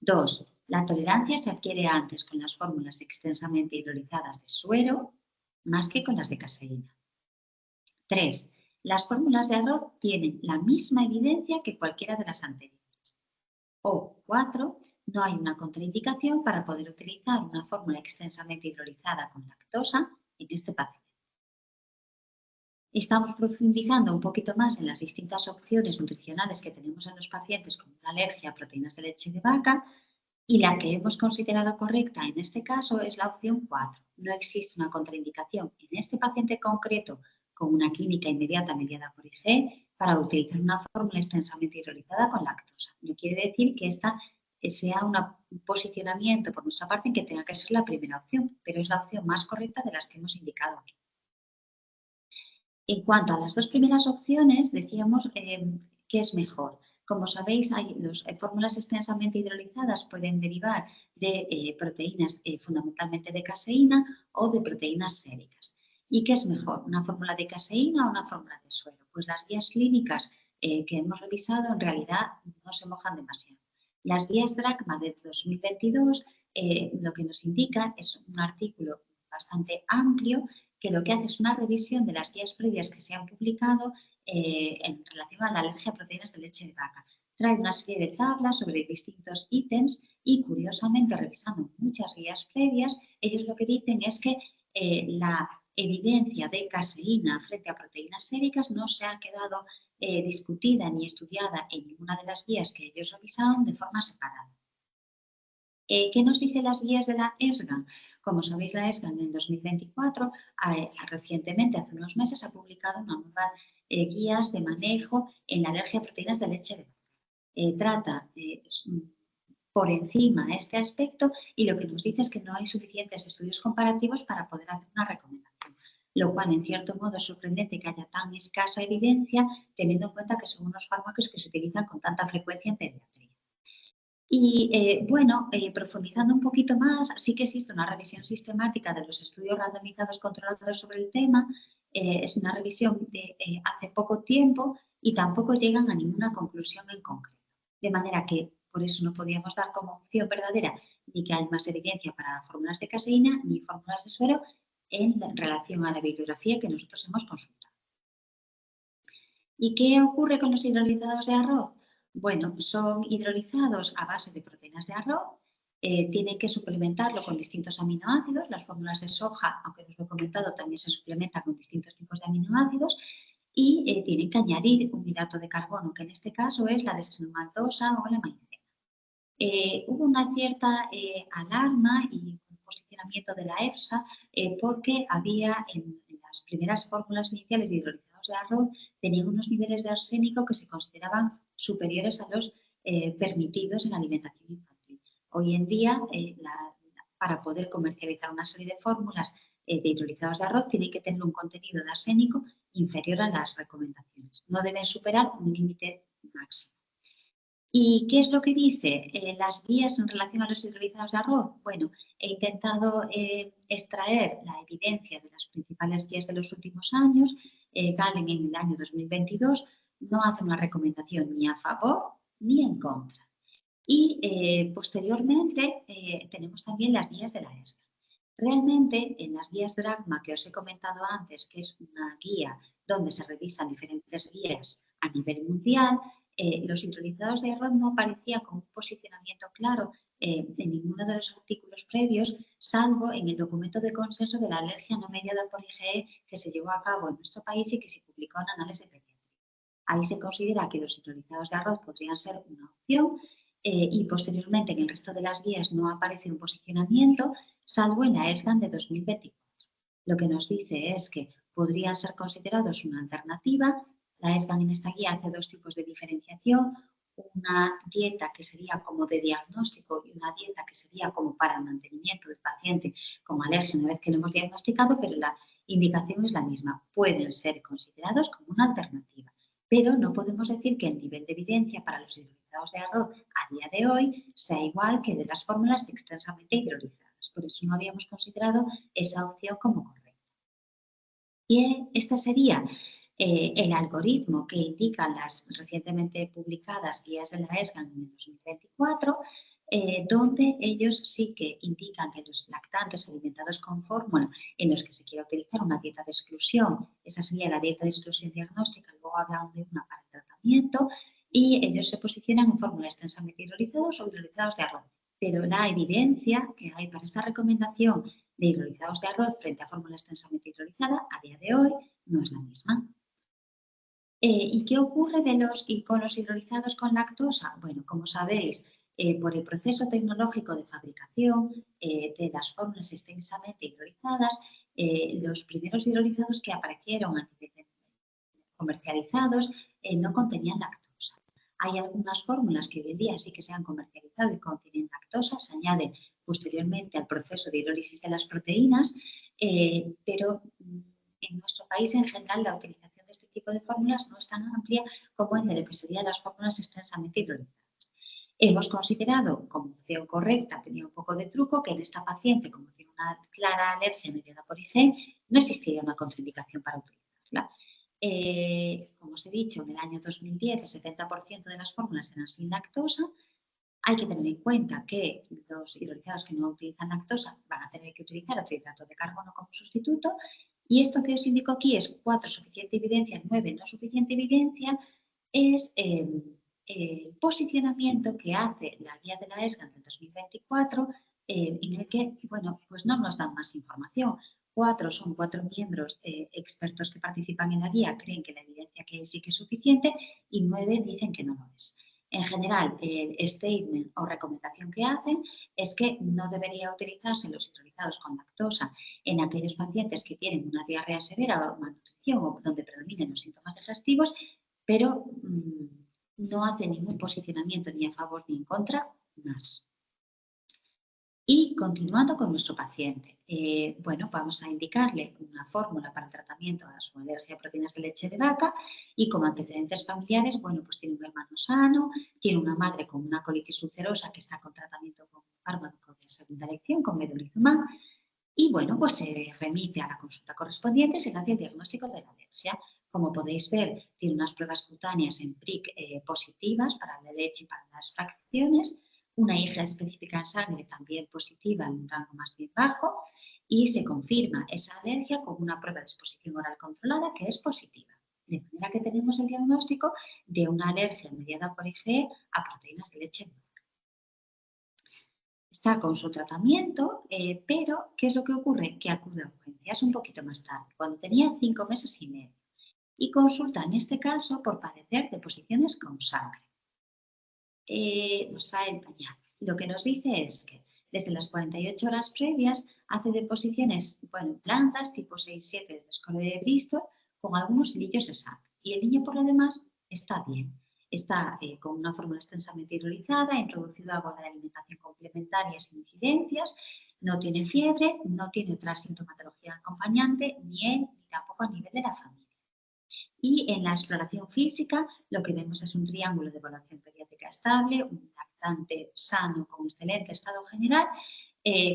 2. La tolerancia se adquiere antes con las fórmulas extensamente hidrolizadas de suero más que con las de caseína. 3. Las fórmulas de arroz tienen la misma evidencia que cualquiera de las anteriores. O 4. No hay una contraindicación para poder utilizar una fórmula extensamente hidrolizada con lactosa en este paciente. Estamos profundizando un poquito más en las distintas opciones nutricionales que tenemos en los pacientes con una alergia a proteínas de leche de vaca y la que hemos considerado correcta en este caso es la opción 4. No existe una contraindicación en este paciente concreto con una clínica inmediata mediada por IgE para utilizar una fórmula extensamente hidrolizada con lactosa. No quiere decir que esta sea un posicionamiento por nuestra parte en que tenga que ser la primera opción, pero es la opción más correcta de las que hemos indicado aquí. En cuanto a las dos primeras opciones, decíamos que es mejor. Como sabéis, las fórmulas extensamente hidrolizadas pueden derivar de proteínas fundamentalmente de caseína o de proteínas séricas. ¿Y qué es mejor, una fórmula de caseína o una fórmula de suero? Pues las guías clínicas que hemos revisado en realidad no se mojan demasiado. Las guías DRACMA de 2022 lo que nos indica es un artículo bastante amplio que lo que hace es una revisión de las guías previas que se han publicado en relación a la alergia a proteínas de leche de vaca. Trae una serie de tablas sobre distintos ítems y, curiosamente, revisando muchas guías previas, ellos lo que dicen es que la evidencia de caseína frente a proteínas séricas no se ha quedado discutida ni estudiada en ninguna de las guías que ellos revisaron de forma separada. ¿Qué nos dicen las guías de la ESGA? Como sabéis, la ESGA en el 2024, recientemente, hace unos meses, ha publicado una nueva guías de manejo en la alergia a proteínas de leche de vaca. Trata por encima este aspecto y lo que nos dice es que no hay suficientes estudios comparativos para poder hacer una recomendación, lo cual en cierto modo es sorprendente que haya tan escasa evidencia teniendo en cuenta que son unos fármacos que se utilizan con tanta frecuencia en pediatría. Y profundizando un poquito más, sí que existe una revisión sistemática de los estudios randomizados controlados sobre el tema. Es una revisión de hace poco tiempo y tampoco llegan a ninguna conclusión en concreto. De manera que por eso no podíamos dar como opción verdadera ni que hay más evidencia para fórmulas de caseína ni fórmulas de suero en relación a la bibliografía que nosotros hemos consultado. ¿Y qué ocurre con los hidrolizados de arroz? Bueno, son hidrolizados a base de proteínas de arroz, tienen que suplementarlo con distintos aminoácidos, las fórmulas de soja, aunque os lo he comentado, también se suplementa con distintos tipos de aminoácidos y tienen que añadir un hidrato de carbono, que en este caso es la desenomaltosa o la maicena. Hubo una cierta alarma y un posicionamiento de la EFSA porque había en las primeras fórmulas iniciales de hidrolizados de arroz tenían unos niveles de arsénico que se consideraban superiores a los permitidos en la alimentación infantil. Hoy en día, para poder comercializar una serie de fórmulas de hidrolizados de arroz, tiene que tener un contenido de arsénico inferior a las recomendaciones. No deben superar un límite máximo. ¿Y qué es lo que dice las guías en relación a los hidrolizados de arroz? Bueno, he intentado extraer la evidencia de las principales guías de los últimos años. Galen en el año 2022 no hace una recomendación ni a favor ni en contra. Y posteriormente tenemos también las guías de la ESGA. Realmente, en las guías DRACMA que os he comentado antes, que es una guía donde se revisan diferentes guías a nivel mundial, los hidrolizados de arroz no aparecían con un posicionamiento claro en ninguno de los artículos previos, salvo en el documento de consenso de la alergia no mediada por IgE que se llevó a cabo en nuestro país y que se publicó en Anales de Pediatría. Ahí se considera que los hidrolizados de arroz podrían ser una opción y posteriormente en el resto de las guías no aparece un posicionamiento, salvo en la ESGAN de 2024. Lo que nos dice es que podrían ser considerados una alternativa. La ESGAN en esta guía hace dos tipos de diferenciación, una dieta que sería como de diagnóstico y una dieta que sería como para el mantenimiento del paciente con alergia una vez que lo hemos diagnosticado, pero la indicación es la misma. Pueden ser considerados como una alternativa, pero no podemos decir que el nivel de evidencia para los hidrolizados de arroz a día de hoy sea igual que de las fórmulas extensamente hidrolizadas. Por eso no habíamos considerado esa opción como correcta. Y este sería el algoritmo que indican las recientemente publicadas guías de la ESGAN en el 2024, donde ellos sí que indican que los lactantes alimentados con fórmula en los que se quiera utilizar una dieta de exclusión, esa sería la dieta de exclusión diagnóstica, luego hablan de una para el tratamiento, y ellos se posicionan en fórmula extensamente hidrolizados o hidrolizados de arroz. Pero la evidencia que hay para esta recomendación de hidrolizados de arroz frente a fórmula extensamente hidrolizada a día de hoy no es la misma. ¿Y qué ocurre con los hidrolizados con lactosa? Bueno, como sabéis, por el proceso tecnológico de fabricación de las fórmulas extensamente hidrolizadas, los primeros hidrolizados que aparecieron a nivel comercializados no contenían lactosa. Hay algunas fórmulas que hoy en día sí que se han comercializado y contienen lactosa, se añade posteriormente al proceso de hidrólisis de las proteínas, pero en nuestro país en general la utilización de este tipo de fórmulas no es tan amplia como en lo que serían las fórmulas extensamente hidrolizadas. Hemos considerado como opción correcta, tenía un poco de truco, que en esta paciente, como tiene una clara alergia mediada por IgE, no existiría una contraindicación para utilizarla. Como os he dicho, en el año 2010 el 70% de las fórmulas eran sin lactosa. Hay que tener en cuenta que los hidrolizados que no utilizan lactosa van a tener que utilizar otro hidrato de carbono como sustituto. Y esto que os indico aquí es 4 suficiente evidencia, 9 no suficiente evidencia, es el posicionamiento que hace la guía de la ESGAN del 2024, en el que, bueno, pues no nos dan más información. Son 4 miembros expertos que participan en la guía, creen que la evidencia que sí que es suficiente y 9 dicen que no lo es. En general, el statement o recomendación que hacen es que no debería utilizarse los hidrolizados con lactosa en aquellos pacientes que tienen una diarrea severa o malnutrición o donde predominen los síntomas digestivos, pero no hace ningún posicionamiento ni a favor ni en contra más. Y continuando con nuestro paciente, bueno, vamos a indicarle una fórmula para el tratamiento a su alergia a proteínas de leche de vaca y como antecedentes familiares, bueno, pues tiene un hermano sano, tiene una madre con una colitis ulcerosa que está con tratamiento con fármaco de segunda elección, con vedolizumab, y bueno, pues se remite a la consulta correspondiente y se hace el diagnóstico de la alergia. Como podéis ver, tiene unas pruebas cutáneas en PRIC positivas para la leche y para las fracciones, una IgE específica en sangre también positiva en un rango más bien bajo y se confirma esa alergia con una prueba de exposición oral controlada que es positiva. De manera que tenemos el diagnóstico de una alergia mediada por IgE a proteínas de leche. Está con su tratamiento, pero ¿qué es lo que ocurre? Que acude a urgencias un poquito más tarde, cuando tenía 5 meses y medio, y consulta en este caso por padecer deposiciones con sangre. Nos trae el pañal. Lo que nos dice es que desde las 48 horas previas hace deposiciones, bueno, blancas, tipo 6-7 de score de Bristol, con algunos hilillos de sangre. Y el niño, por lo demás, está bien. Está con una fórmula extensamente hidrolizada, introducido a bola de alimentación complementaria sin incidencias, no tiene fiebre, no tiene otra sintomatología acompañante, ni él, ni tampoco a nivel de la familia. Y en la exploración física lo que vemos es un triángulo de evaluación pediátrica estable, un lactante sano con excelente estado general,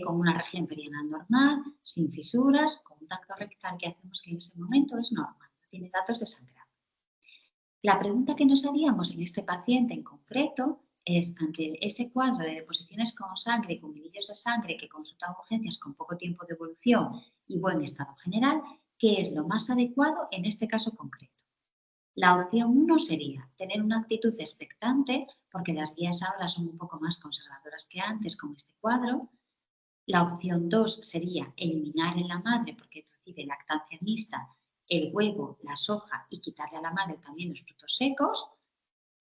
con una región perianal normal, sin fisuras, con un tacto rectal que hacemos que en ese momento es normal, no tiene datos de sangrado. La pregunta que nos haríamos en este paciente en concreto es, ante ese cuadro de deposiciones con sangre y con hilillos de sangre que consultan urgencias con poco tiempo de evolución y buen estado general, ¿qué es lo más adecuado en este caso concreto? La opción 1 sería tener una actitud expectante, porque las guías ahora son un poco más conservadoras que antes con este cuadro. La opción 2 sería eliminar en la madre, porque recibe lactancia mixta, el huevo, la soja y quitarle a la madre también los frutos secos.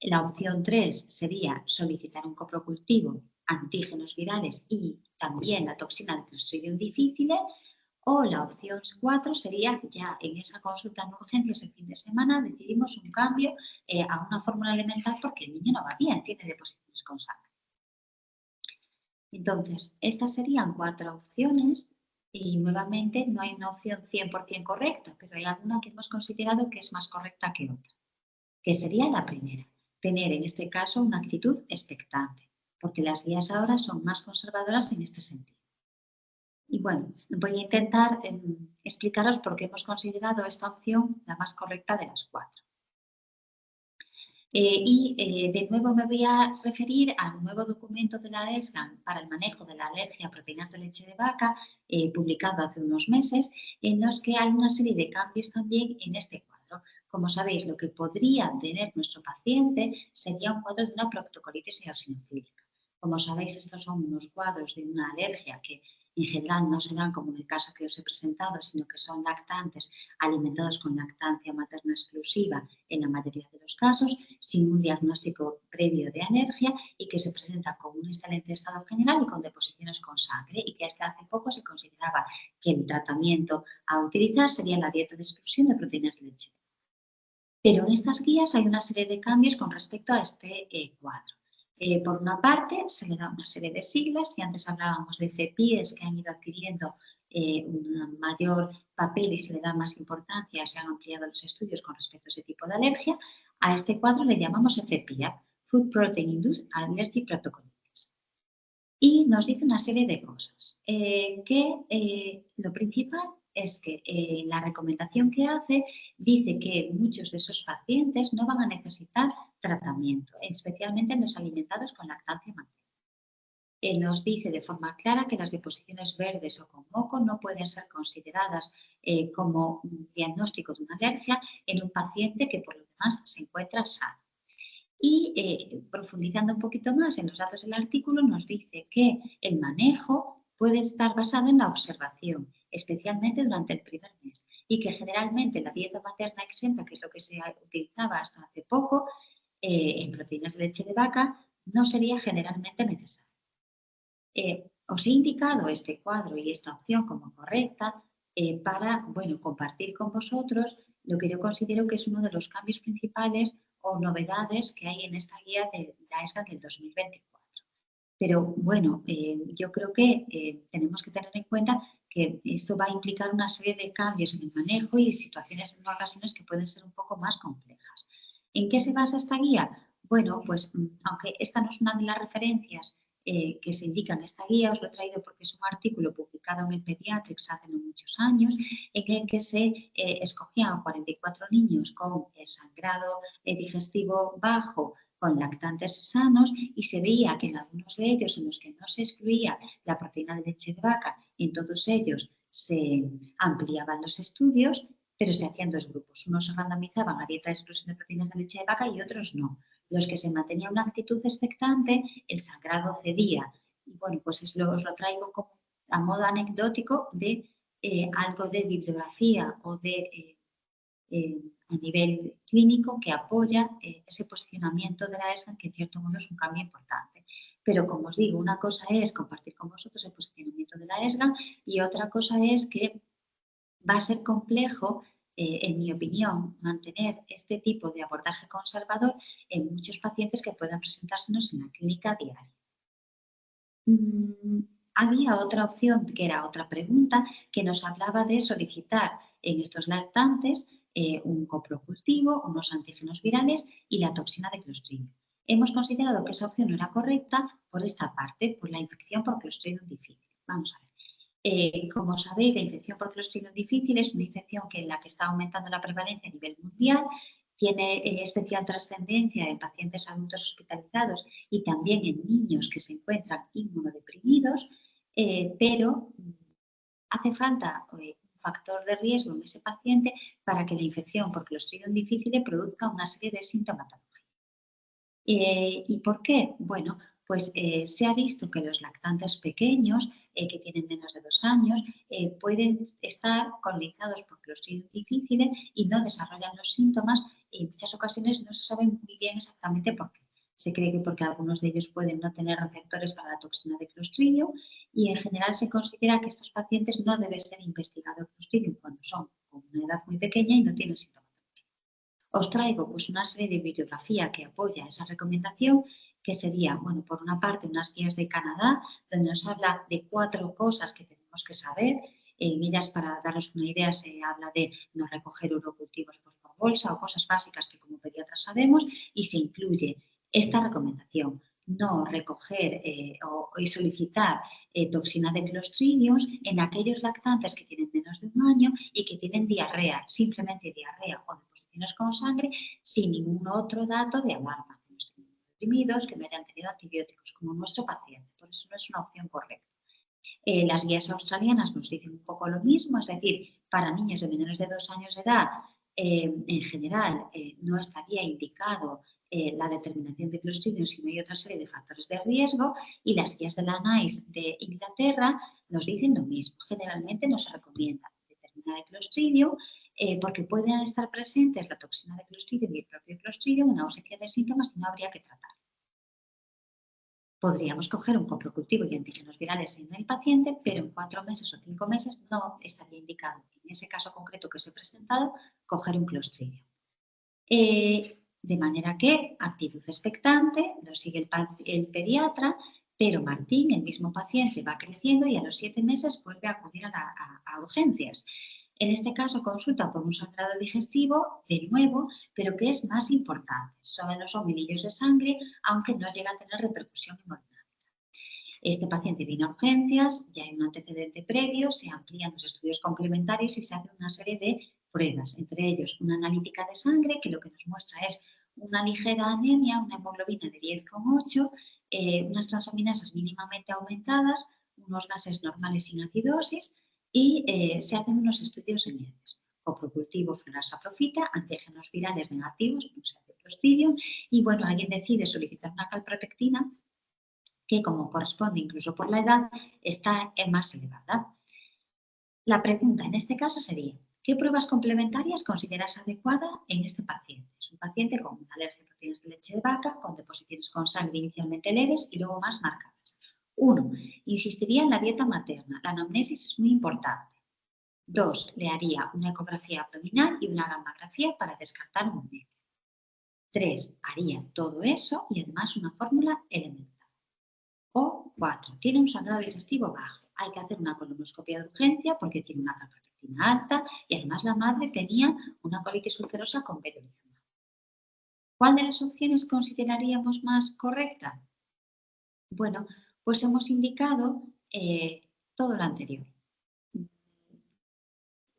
La opción 3 sería solicitar un coprocultivo, antígenos virales y también la toxina de Clostridium difficile. O la opción 4 sería ya en esa consulta en urgencias el fin de semana decidimos un cambio a una fórmula alimentar porque el niño no va bien, tiene deposiciones con sangre. Entonces, estas serían 4 opciones y nuevamente no hay una opción 100% correcta, pero hay alguna que hemos considerado que es más correcta que otra, que sería la primera, tener en este caso una actitud expectante, porque las guías ahora son más conservadoras en este sentido. Y bueno, voy a intentar explicaros por qué hemos considerado esta opción la más correcta de las 4. De nuevo me voy a referir al nuevo documento de la ESGAN para el manejo de la alergia a proteínas de leche de vaca, publicado hace unos meses, en los que hay una serie de cambios también en este cuadro. Como sabéis, lo que podría tener nuestro paciente sería un cuadro de una proctocolitis eosinofílica. Como sabéis, estos son unos cuadros de una alergia que en general no se dan como en el caso que os he presentado, sino que son lactantes alimentados con lactancia materna exclusiva en la mayoría de los casos, sin un diagnóstico previo de alergia y que se presenta con un excelente estado general y con deposiciones con sangre y que hasta hace poco se consideraba que el tratamiento a utilizar sería la dieta de exclusión de proteínas de leche. Pero en estas guías hay una serie de cambios con respecto a este cuadro. Por una parte, se le da una serie de siglas, y antes hablábamos de CEPIES que han ido adquiriendo un mayor papel y se le da más importancia, se han ampliado los estudios con respecto a ese tipo de alergia. A este cuadro le llamamos FPIAP, Food Protein Induced Allergic Protocol. Y nos dice una serie de cosas, lo principal es que la recomendación que hace dice que muchos de esos pacientes no van a necesitar tratamiento, especialmente en los alimentados con lactancia materna. Nos dice de forma clara que las deposiciones verdes o con moco no pueden ser consideradas como un diagnóstico de una alergia en un paciente que por lo demás se encuentra sano. Y profundizando un poquito más en los datos del artículo, nos dice que el manejo puede estar basado en la observación, especialmente durante el primer mes, y que generalmente la dieta materna exenta, que es lo que se utilizaba hasta hace poco en proteínas de leche de vaca, no sería generalmente necesario. Os he indicado este cuadro y esta opción como correcta para compartir con vosotros lo que yo considero que es uno de los cambios principales o novedades que hay en esta guía de la ESGAN del 2024. Pero bueno, yo creo que tenemos que tener en cuenta que esto va a implicar una serie de cambios en el manejo y situaciones en ocasiones que pueden ser un poco más complejas. ¿En qué se basa esta guía? Bueno, pues aunque esta no es una de las referencias que se indican en esta guía, os lo he traído porque es un artículo publicado en el Pediatrics hace no muchos años, en el que se escogían 44 niños con sangrado digestivo bajo, con lactantes sanos, y se veía que en algunos de ellos en los que no se excluía la proteína de leche de vaca, en todos ellos se ampliaban los estudios, pero se hacían dos grupos. Unos se randomizaban a dieta de exclusión de proteínas de leche de vaca y otros no. Los que se mantenía una actitud expectante, el sangrado cedía. Y bueno, pues os lo traigo como a modo anecdótico de algo de bibliografía o de a nivel clínico que apoya ese posicionamiento de la ESGAN, que en cierto modo es un cambio importante. Pero como os digo, una cosa es compartir con vosotros el posicionamiento de la ESGAN y otra cosa es que va a ser complejo, en mi opinión, mantener este tipo de abordaje conservador en muchos pacientes que puedan presentársenos en la clínica diaria. Había otra opción, que era otra pregunta, que nos hablaba de solicitar en estos lactantes un coprocultivo, unos antígenos virales y la toxina de Clostridium. Hemos considerado que esa opción no era correcta por esta parte, por la infección por Clostridium difficile. Vamos a ver. Como sabéis, la infección por Clostridium difficile es una infección en la que está aumentando la prevalencia a nivel mundial, tiene especial trascendencia en pacientes adultos hospitalizados y también en niños que se encuentran inmunodeprimidos, pero hace falta un factor de riesgo en ese paciente para que la infección por Clostridium difficile produzca una serie de sintomatología. ¿Y por qué? Bueno, pues se ha visto que los lactantes pequeños, que tienen menos de 2 años, pueden estar colonizados por Clostridium difficile y no desarrollan los síntomas y en muchas ocasiones no se sabe muy bien exactamente por qué. Se cree que porque algunos de ellos pueden no tener receptores para la toxina de Clostridium y en general se considera que estos pacientes no debe ser investigado Clostridium cuando son con una edad muy pequeña y no tienen síntomas. Os traigo pues una serie de bibliografía que apoya esa recomendación, que sería, bueno, por una parte unas guías de Canadá, donde nos habla de 4 cosas que tenemos que saber. En ellas, para daros una idea, se habla de no recoger urocultivos pues, por bolsa o cosas básicas que como pediatras sabemos, y se incluye esta recomendación: no recoger y solicitar toxina de Clostridium en aquellos lactantes que tienen menos de 1 año y que tienen diarrea, simplemente diarrea o deposiciones con sangre, sin ningún otro dato de alarma, que no estén deprimidos, que no hayan tenido antibióticos, como nuestro paciente. Por eso no es una opción correcta. Las guías australianas nos dicen un poco lo mismo, es decir, para niños de menores de 2 años de edad, en general no estaría indicado la determinación de Clostridium si no hay otra serie de factores de riesgo, y las guías de la NICE de Inglaterra nos dicen lo mismo. Generalmente no se recomienda determinar el Clostridium porque pueden estar presentes la toxina de Clostridium y el propio Clostridium en ausencia de síntomas y no habría que tratar. Podríamos coger un coprocultivo y antígenos virales en el paciente, pero en 4 meses o 5 meses no estaría indicado, en ese caso concreto que os he presentado, coger un Clostridium. De manera que actitud expectante, lo sigue el pediatra, pero Martín, el mismo paciente, va creciendo y a los 7 meses vuelve a acudir a urgencias. En este caso consulta por un sangrado digestivo, de nuevo, pero que es más importante. Son los omilillos de sangre, aunque no llega a tener repercusión hemodinámica. Este paciente viene a urgencias, ya hay un antecedente previo, se amplían los estudios complementarios y se hace una serie de pruebas, entre ellos una analítica de sangre que lo que nos muestra es una ligera anemia, una hemoglobina de 10,8, unas transaminasas mínimamente aumentadas, unos gases normales sin acidosis y se hacen unos estudios en heces. Coprocultivo fluorasaprofita, antígenos virales negativos, no se hace Clostridium, y bueno, alguien decide solicitar una calprotectina que, como corresponde incluso por la edad, está más elevada. La pregunta en este caso sería: ¿qué pruebas complementarias consideras adecuada en este paciente? Es un paciente con una alergia a proteínas de leche de vaca, con deposiciones con sangre inicialmente leves y luego más marcadas. 1. Insistiría en la dieta materna. La anamnesis es muy importante. 2. Le haría una ecografía abdominal y una gammagrafía para descartar un NEC. 3. Haría todo eso y además una fórmula elemental. O 4. Tiene un sangrado digestivo bajo. Hay que hacer una colonoscopia de urgencia porque tiene una calprotectina alta y además la madre tenía una colitis ulcerosa con vedolizumab. ¿Cuál de las opciones consideraríamos más correcta? Bueno, pues hemos indicado todo lo anterior.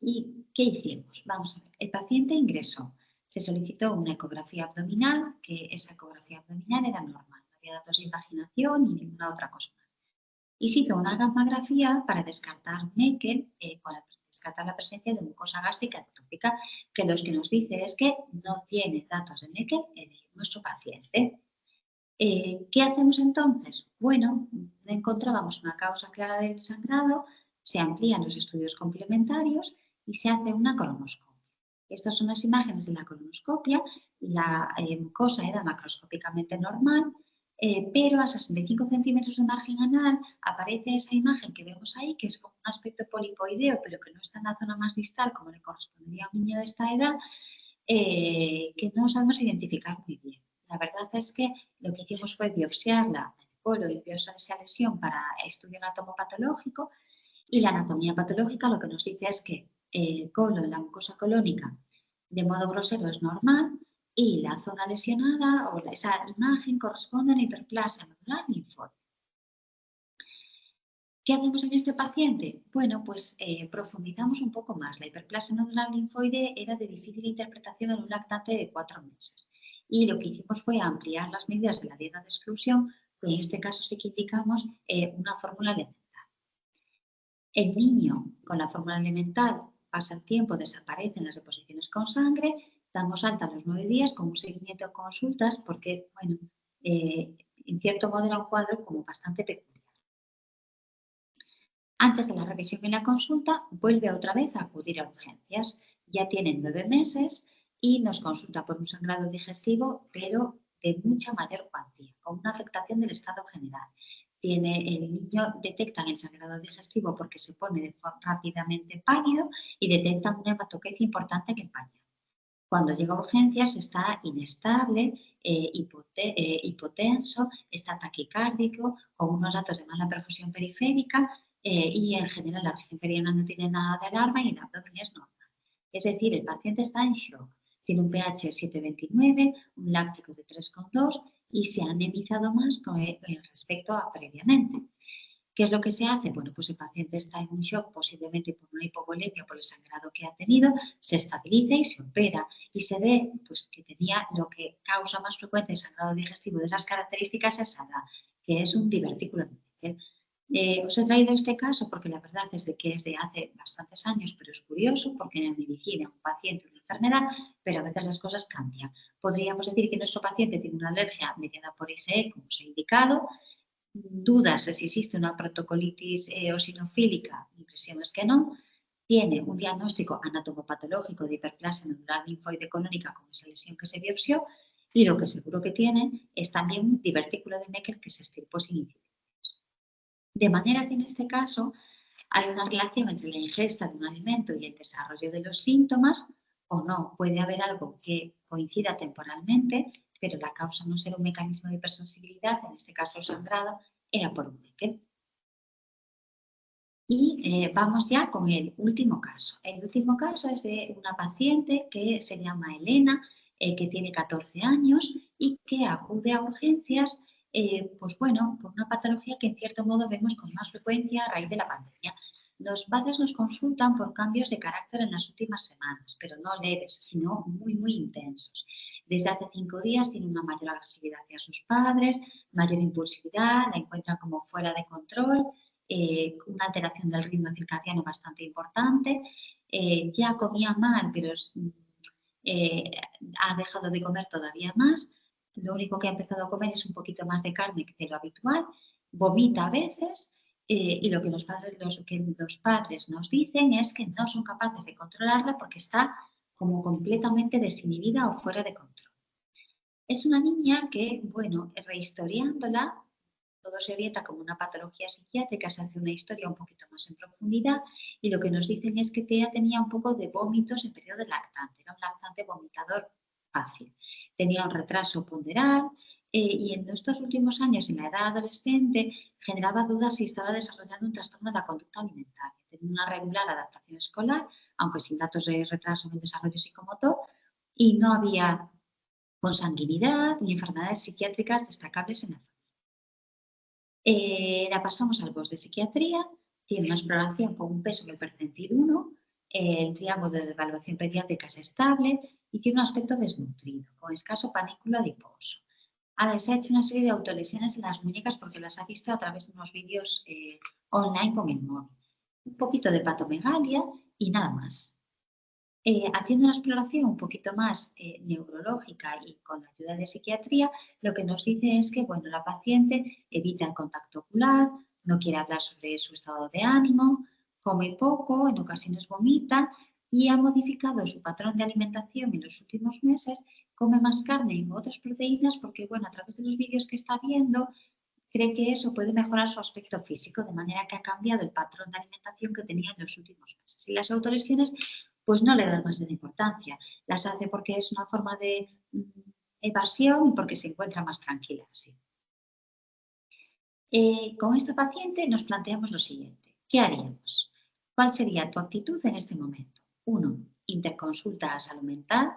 ¿Y qué hicimos? Vamos a ver. El paciente ingresó. Se solicitó una ecografía abdominal, que esa ecografía abdominal era normal. No había datos de invaginación ni ninguna otra cosa más. Y se hizo una gammagrafía para descartar Meckel, para descartar la presencia de mucosa gástrica ectópica, que lo que nos dice es que no tiene datos de Meckel en nuestro paciente. ¿Qué hacemos entonces? Bueno, no encontrábamos una causa clara del sangrado, se amplían los estudios complementarios y se hace una colonoscopia. Estas son las imágenes de la colonoscopia. La mucosa era macroscópicamente normal, pero a 65 centímetros de margen anal aparece esa imagen que vemos ahí, que es como un aspecto polipoideo, pero que no está en la zona más distal, como le correspondería a un niño de esta edad, que no sabemos identificar muy bien. La verdad es que lo que hicimos fue biopsiarla el colo y biopsiar esa lesión para estudio anatomopatológico, y la anatomía patológica lo que nos dice es que el colon, la mucosa colónica, De modo grosero es normal y la zona lesionada o esa imagen corresponde a la hiperplasia nodular linfóide. ¿Qué hacemos en este paciente? Bueno, pues profundizamos un poco más. La hiperplasia nodular linfoide era de difícil interpretación en un lactante de 4 meses. Y lo que hicimos fue ampliar las medidas de la dieta de exclusión, que en este caso sí que indicamos una fórmula elemental. El niño con la fórmula elemental pasa el tiempo, desaparecen las deposiciones con sangre, damos alta a los 9 días con un seguimiento de consultas porque, bueno, en cierto modo era un cuadro como bastante peculiar. Antes de la revisión y la consulta, vuelve otra vez a acudir a urgencias. Ya tiene 9 meses y nos consulta por un sangrado digestivo, pero de mucha mayor cuantía, con una afectación del estado general. El niño detecta el sangrado digestivo porque se pone rápidamente pálido y detecta una hematoquecia importante en el pañal. Cuando llega a urgencias está inestable, hipotenso, está taquicárdico, con unos datos de mala perfusión periférica y en general la región perianal no tiene nada de alarma y el abdomen es normal. Es decir, el paciente está en shock. Tiene un pH 7,29, un láctico de 3,2 y se ha anemizado más con respecto a previamente. ¿Qué es lo que se hace? Bueno, pues el paciente está en un shock, posiblemente por una hipovolemia, por el sangrado que ha tenido, se estabiliza y se opera. Y se ve pues, que tenía lo que causa más frecuente el sangrado digestivo de esas características es SADA, que es un divertículo de Meckel. Os he traído este caso porque la verdad es que es de hace bastantes años, pero es curioso porque en la medicina un paciente una enfermedad, pero a veces las cosas cambian. Podríamos decir que nuestro paciente tiene una alergia mediada por IgE, como os he indicado, dudas de si existe una protocolitis eosinofílica, mi impresión es que no, tiene un diagnóstico anatomopatológico de hiperplasia nodular linfoide colónica con esa lesión que se biopsió y lo que seguro que tiene es también un divertículo de Meckel que se extirpó sin incidencias. De manera que en este caso hay una relación entre la ingesta de un alimento y el desarrollo de los síntomas o no. Puede haber algo que coincida temporalmente, pero la causa no será un mecanismo de hipersensibilidad, en este caso el sangrado, era por un Meckel. Y vamos ya con el último caso. El último caso es de una paciente que se llama Elena, que tiene 14 años y que acude a urgencias, pues bueno, por una patología que en cierto modo vemos con más frecuencia a raíz de la pandemia. Los padres nos consultan por cambios de carácter en las últimas semanas, pero no leves, sino muy, muy intensos. Desde hace 5 días tiene una mayor agresividad hacia sus padres, mayor impulsividad, la encuentran como fuera de control, una alteración del ritmo circadiano bastante importante. Ya comía mal, pero ha dejado de comer todavía más. Lo único que ha empezado a comer es un poquito más de carne que de lo habitual. Vomita a veces y lo que los padres nos dicen es que no son capaces de controlarla porque está como completamente desinhibida o fuera de control. Es una niña que, bueno, rehistoriándola, todo se orienta como una patología psiquiátrica, se hace una historia un poquito más en profundidad y lo que nos dicen es que Tea tenía un poco de vómitos en periodo de lactante, era un lactante vomitador fácil. Tenía un retraso ponderal y en estos últimos años, en la edad adolescente, generaba dudas si estaba desarrollando un trastorno de la conducta alimentaria. Tenía una regular adaptación escolar, aunque sin datos de retraso en el desarrollo psicomotor, y no había consanguinidad ni enfermedades psiquiátricas destacables en la familia. La pasamos al post de psiquiatría, tiene una exploración con un peso en el percentil 1, el triángulo de evaluación pediátrica es estable y tiene un aspecto desnutrido, con escaso panículo adiposo. Ahora se ha hecho una serie de autolesiones en las muñecas porque las ha visto a través de unos vídeos online con el móvil. Un poquito de patomegalia y nada más. Haciendo una exploración un poquito más neurológica y con la ayuda de psiquiatría, lo que nos dice es que bueno, la paciente evita el contacto ocular, no quiere hablar sobre su estado de ánimo, come poco, en ocasiones vomita y ha modificado su patrón de alimentación en los últimos meses, come más carne y otras proteínas porque bueno, a través de los vídeos que está viendo cree que eso puede mejorar su aspecto físico, de manera que ha cambiado el patrón de alimentación que tenía en los últimos meses. Y las autolesiones pues no le da más de importancia. Las hace porque es una forma de evasión y porque se encuentra más tranquila así. Con esta paciente nos planteamos lo siguiente. ¿Qué haríamos? ¿Cuál sería tu actitud en este momento? 1. interconsulta a salud mental.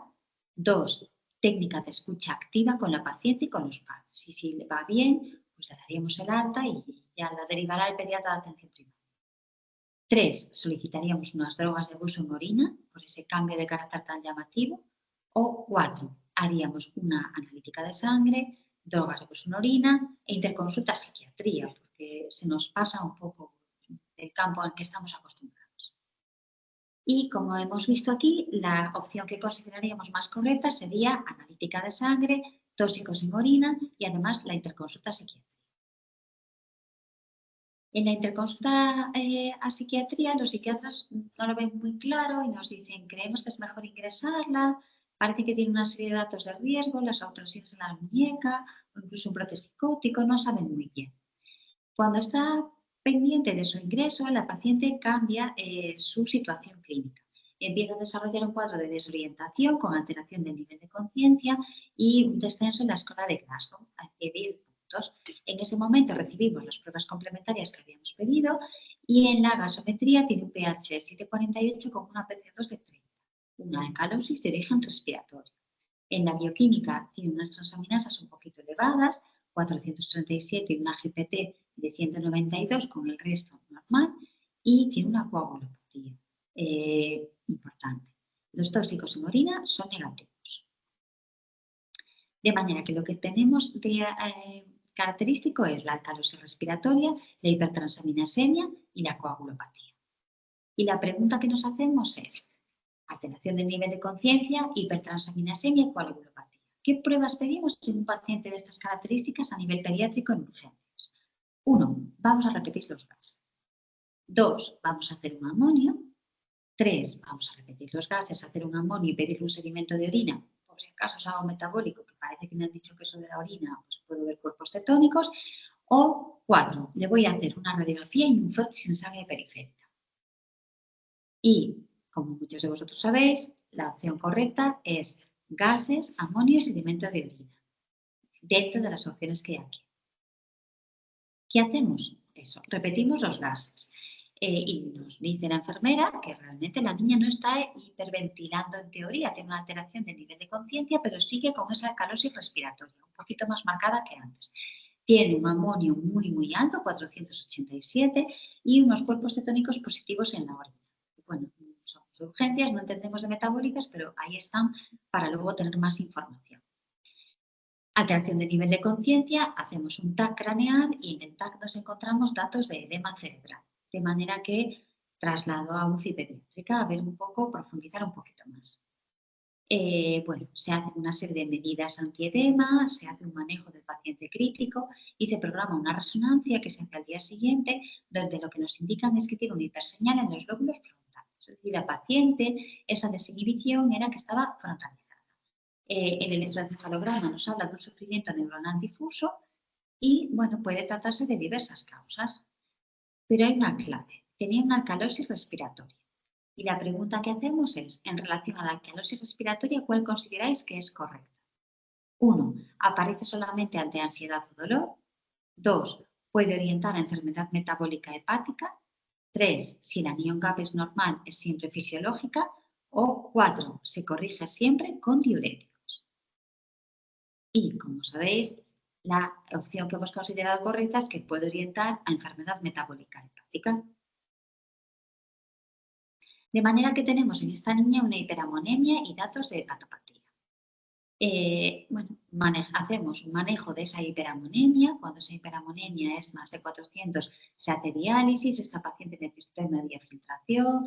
2, técnica de escucha activa con la paciente y con los padres. Y si le va bien, pues le daríamos el alta y ya la derivará el pediatra de atención primaria. 3, solicitaríamos unas drogas de abuso en orina por ese cambio de carácter tan llamativo. O 4, haríamos una analítica de sangre, drogas de abuso en orina e interconsulta a psiquiatría, porque se nos pasa un poco el campo al que estamos acostumbrados. Y como hemos visto aquí, la opción que consideraríamos más correcta sería analítica de sangre, tóxicos en orina y además la interconsulta psiquiátrica. En la interconsulta a psiquiatría, los psiquiatras no lo ven muy claro y nos dicen, creemos que es mejor ingresarla, parece que tiene una serie de datos de riesgo, las autolesiones en la muñeca o incluso un brote psicótico, no saben muy bien. Cuando está pendiente de su ingreso, la paciente cambia su situación clínica. Empieza a desarrollar un cuadro de desorientación con alteración del nivel de conciencia y un descenso en la escala de Glasgow de 10 puntos. En ese momento recibimos las pruebas complementarias que habíamos pedido y en la gasometría tiene un pH 7,48 con una PC2 de 30, una alcalosis de origen respiratorio. En la bioquímica tiene unas transaminasas un poquito elevadas, 437 y una GPT de 192 con el resto normal y tiene una coagulopatía importante. Los tóxicos en orina son negativos. De manera que lo que tenemos de característico es la alcalosis respiratoria, la hipertransaminasemia y la coagulopatía. Y la pregunta que nos hacemos es, alteración del nivel de conciencia, hipertransaminasemia y coagulopatía. ¿Qué pruebas pedimos en un paciente de estas características a nivel pediátrico en urgencias? 1, vamos a repetir los gases. 2, vamos a hacer un amonio. 3, vamos a repetir los gases, hacer un amonio y pedir un sedimento de orina. Por si acaso es algo metabólico, que parece que me han dicho que eso de la orina, pues puedo ver cuerpos cetónicos. O 4, le voy a hacer una radiografía y un frotis en sangre periférica. Y, como muchos de vosotros sabéis, la opción correcta es gases, amonio y sedimento de orina, dentro de las opciones que hay aquí. ¿Qué hacemos? Eso, repetimos los gases. Y nos dice la enfermera que realmente la niña no está hiperventilando en teoría, tiene una alteración de nivel de conciencia, pero sigue con esa alcalosis respiratoria, un poquito más marcada que antes. Tiene un amonio muy, muy alto, 487, y unos cuerpos cetónicos positivos en la orina. Bueno, somos de urgencias, no entendemos de metabólicas, pero ahí están para luego tener más información. Alteración de nivel de conciencia, hacemos un TAC craneal y en el TAC nos encontramos datos de edema cerebral. De manera que traslado a UCI pediátrica a ver un poco, profundizar un poquito más. Bueno, se hace una serie de medidas antiedema, se hace un manejo del paciente crítico y se programa una resonancia que se hace al día siguiente, donde lo que nos indican es que tiene una hiperseñal en los lóbulos frontales. Es decir, la paciente, esa desinhibición era que estaba frontalizada. El electroencefalograma nos habla de un sufrimiento neuronal difuso y, bueno, puede tratarse de diversas causas. Pero hay una clave, tenía una alcalosis respiratoria. Y la pregunta que hacemos es, en relación a la alcalosis respiratoria, ¿cuál consideráis que es correcta? 1, aparece solamente ante ansiedad o dolor. 2, puede orientar a enfermedad metabólica hepática. 3, si la NION-GAP es normal, es siempre fisiológica. O 4, se corrige siempre con diuréticos. Y, como sabéis, la opción que hemos considerado correcta es que puede orientar a enfermedad metabólica hepática. De manera que tenemos en esta niña una hiperamonemia y datos de hepatopatía. Bueno, hacemos un manejo de esa hiperamonemia. Cuando esa hiperamonemia es más de 400, se hace diálisis. Esta paciente necesita una diafiltración,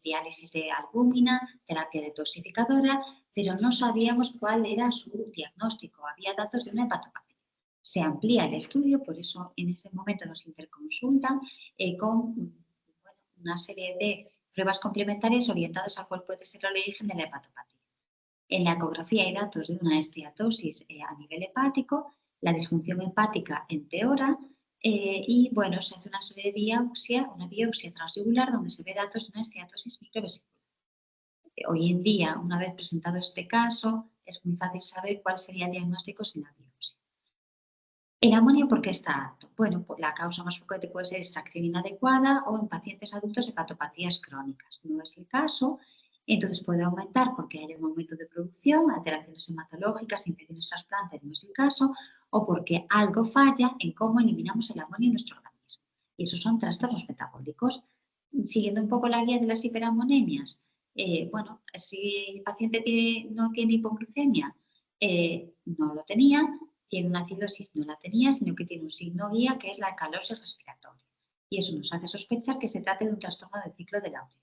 diálisis de albúmina, terapia detoxificadora, pero no sabíamos cuál era su diagnóstico. Había datos de una hepatopatía. Se amplía el estudio, por eso en ese momento nos interconsultan con una serie de pruebas complementarias orientadas a cuál puede ser el origen de la hepatopatía. En la ecografía hay datos de una esteatosis a nivel hepático, la disfunción hepática empeora y bueno, se hace una serie de biopsia, una biopsia transyugular donde se ve datos de una esteatosis microvesicular. Hoy en día, una vez presentado este caso, es muy fácil saber cuál sería el diagnóstico sin la biopsia. El amonio, ¿por qué está alto? Bueno, pues la causa más frecuente puede ser extracción inadecuada o en pacientes adultos hepatopatías crónicas. No es el caso, entonces puede aumentar porque haya un aumento de producción, alteraciones hematológicas, infecciones trasplantes, no es el caso, o porque algo falla en cómo eliminamos el amonio en nuestro organismo. Y esos son trastornos metabólicos. Siguiendo un poco la guía de las hiperamonemias, bueno, si el paciente no tiene hipoglucemia, no lo tenía, tiene una acidosis, no la tenía, sino que tiene un signo guía que es la alcalosis respiratoria. Y eso nos hace sospechar que se trata de un trastorno del ciclo de la urea.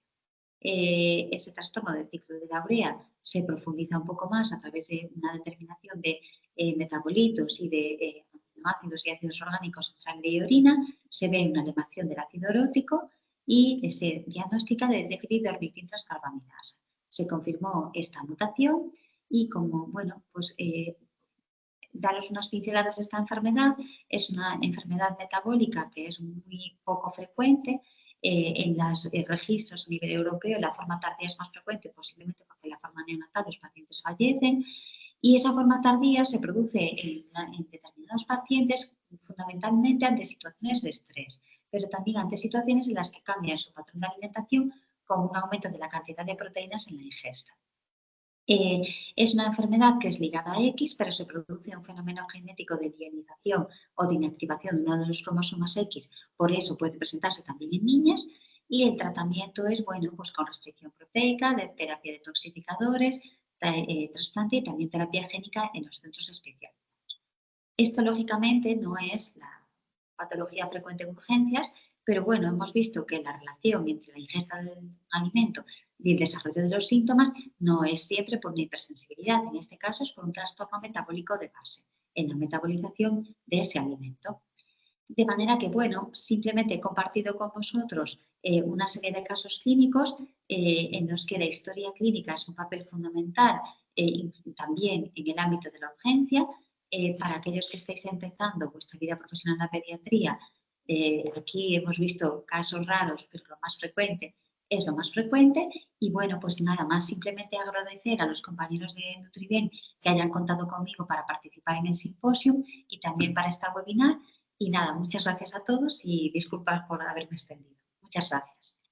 Ese trastorno del ciclo de la urea se profundiza un poco más a través de una determinación de metabolitos y de aminoácidos y ácidos orgánicos en sangre y orina, se ve una elevación del ácido urótico y se diagnostica de déficit de ornitin transcarbamilasa. Se confirmó esta mutación y como, bueno, pues daros unas pinceladas de esta enfermedad. Es una enfermedad metabólica que es muy poco frecuente. En los registros a nivel europeo la forma tardía es más frecuente, posiblemente porque en la forma neonatal los pacientes fallecen. Y esa forma tardía se produce en determinados pacientes fundamentalmente ante situaciones de estrés, pero también ante situaciones en las que cambian su patrón de alimentación con un aumento de la cantidad de proteínas en la ingesta. Es una enfermedad que es ligada a X, pero se produce un fenómeno genético de dianización o de inactivación de uno de los cromosomas X, por eso puede presentarse también en niñas. Y el tratamiento es, bueno, pues con restricción proteica, de terapia de toxificadores, trasplante y también terapia génica en los centros especiales. Esto, lógicamente, no es la patología frecuente en urgencias, pero bueno, hemos visto que la relación entre la ingesta del alimento y el desarrollo de los síntomas no es siempre por una hipersensibilidad, en este caso es por un trastorno metabólico de base, en la metabolización de ese alimento. De manera que, bueno, simplemente he compartido con vosotros una serie de casos clínicos en los que la historia clínica es un papel fundamental también en el ámbito de la urgencia. Para aquellos que estáis empezando vuestra vida profesional en la pediatría, aquí hemos visto casos raros, pero lo más frecuente es lo más frecuente. Y bueno, pues nada más, simplemente agradecer a los compañeros de Nutriben que hayan contado conmigo para participar en el simposio y también para esta webinar. Y nada, muchas gracias a todos y disculpad por haberme extendido. Muchas gracias.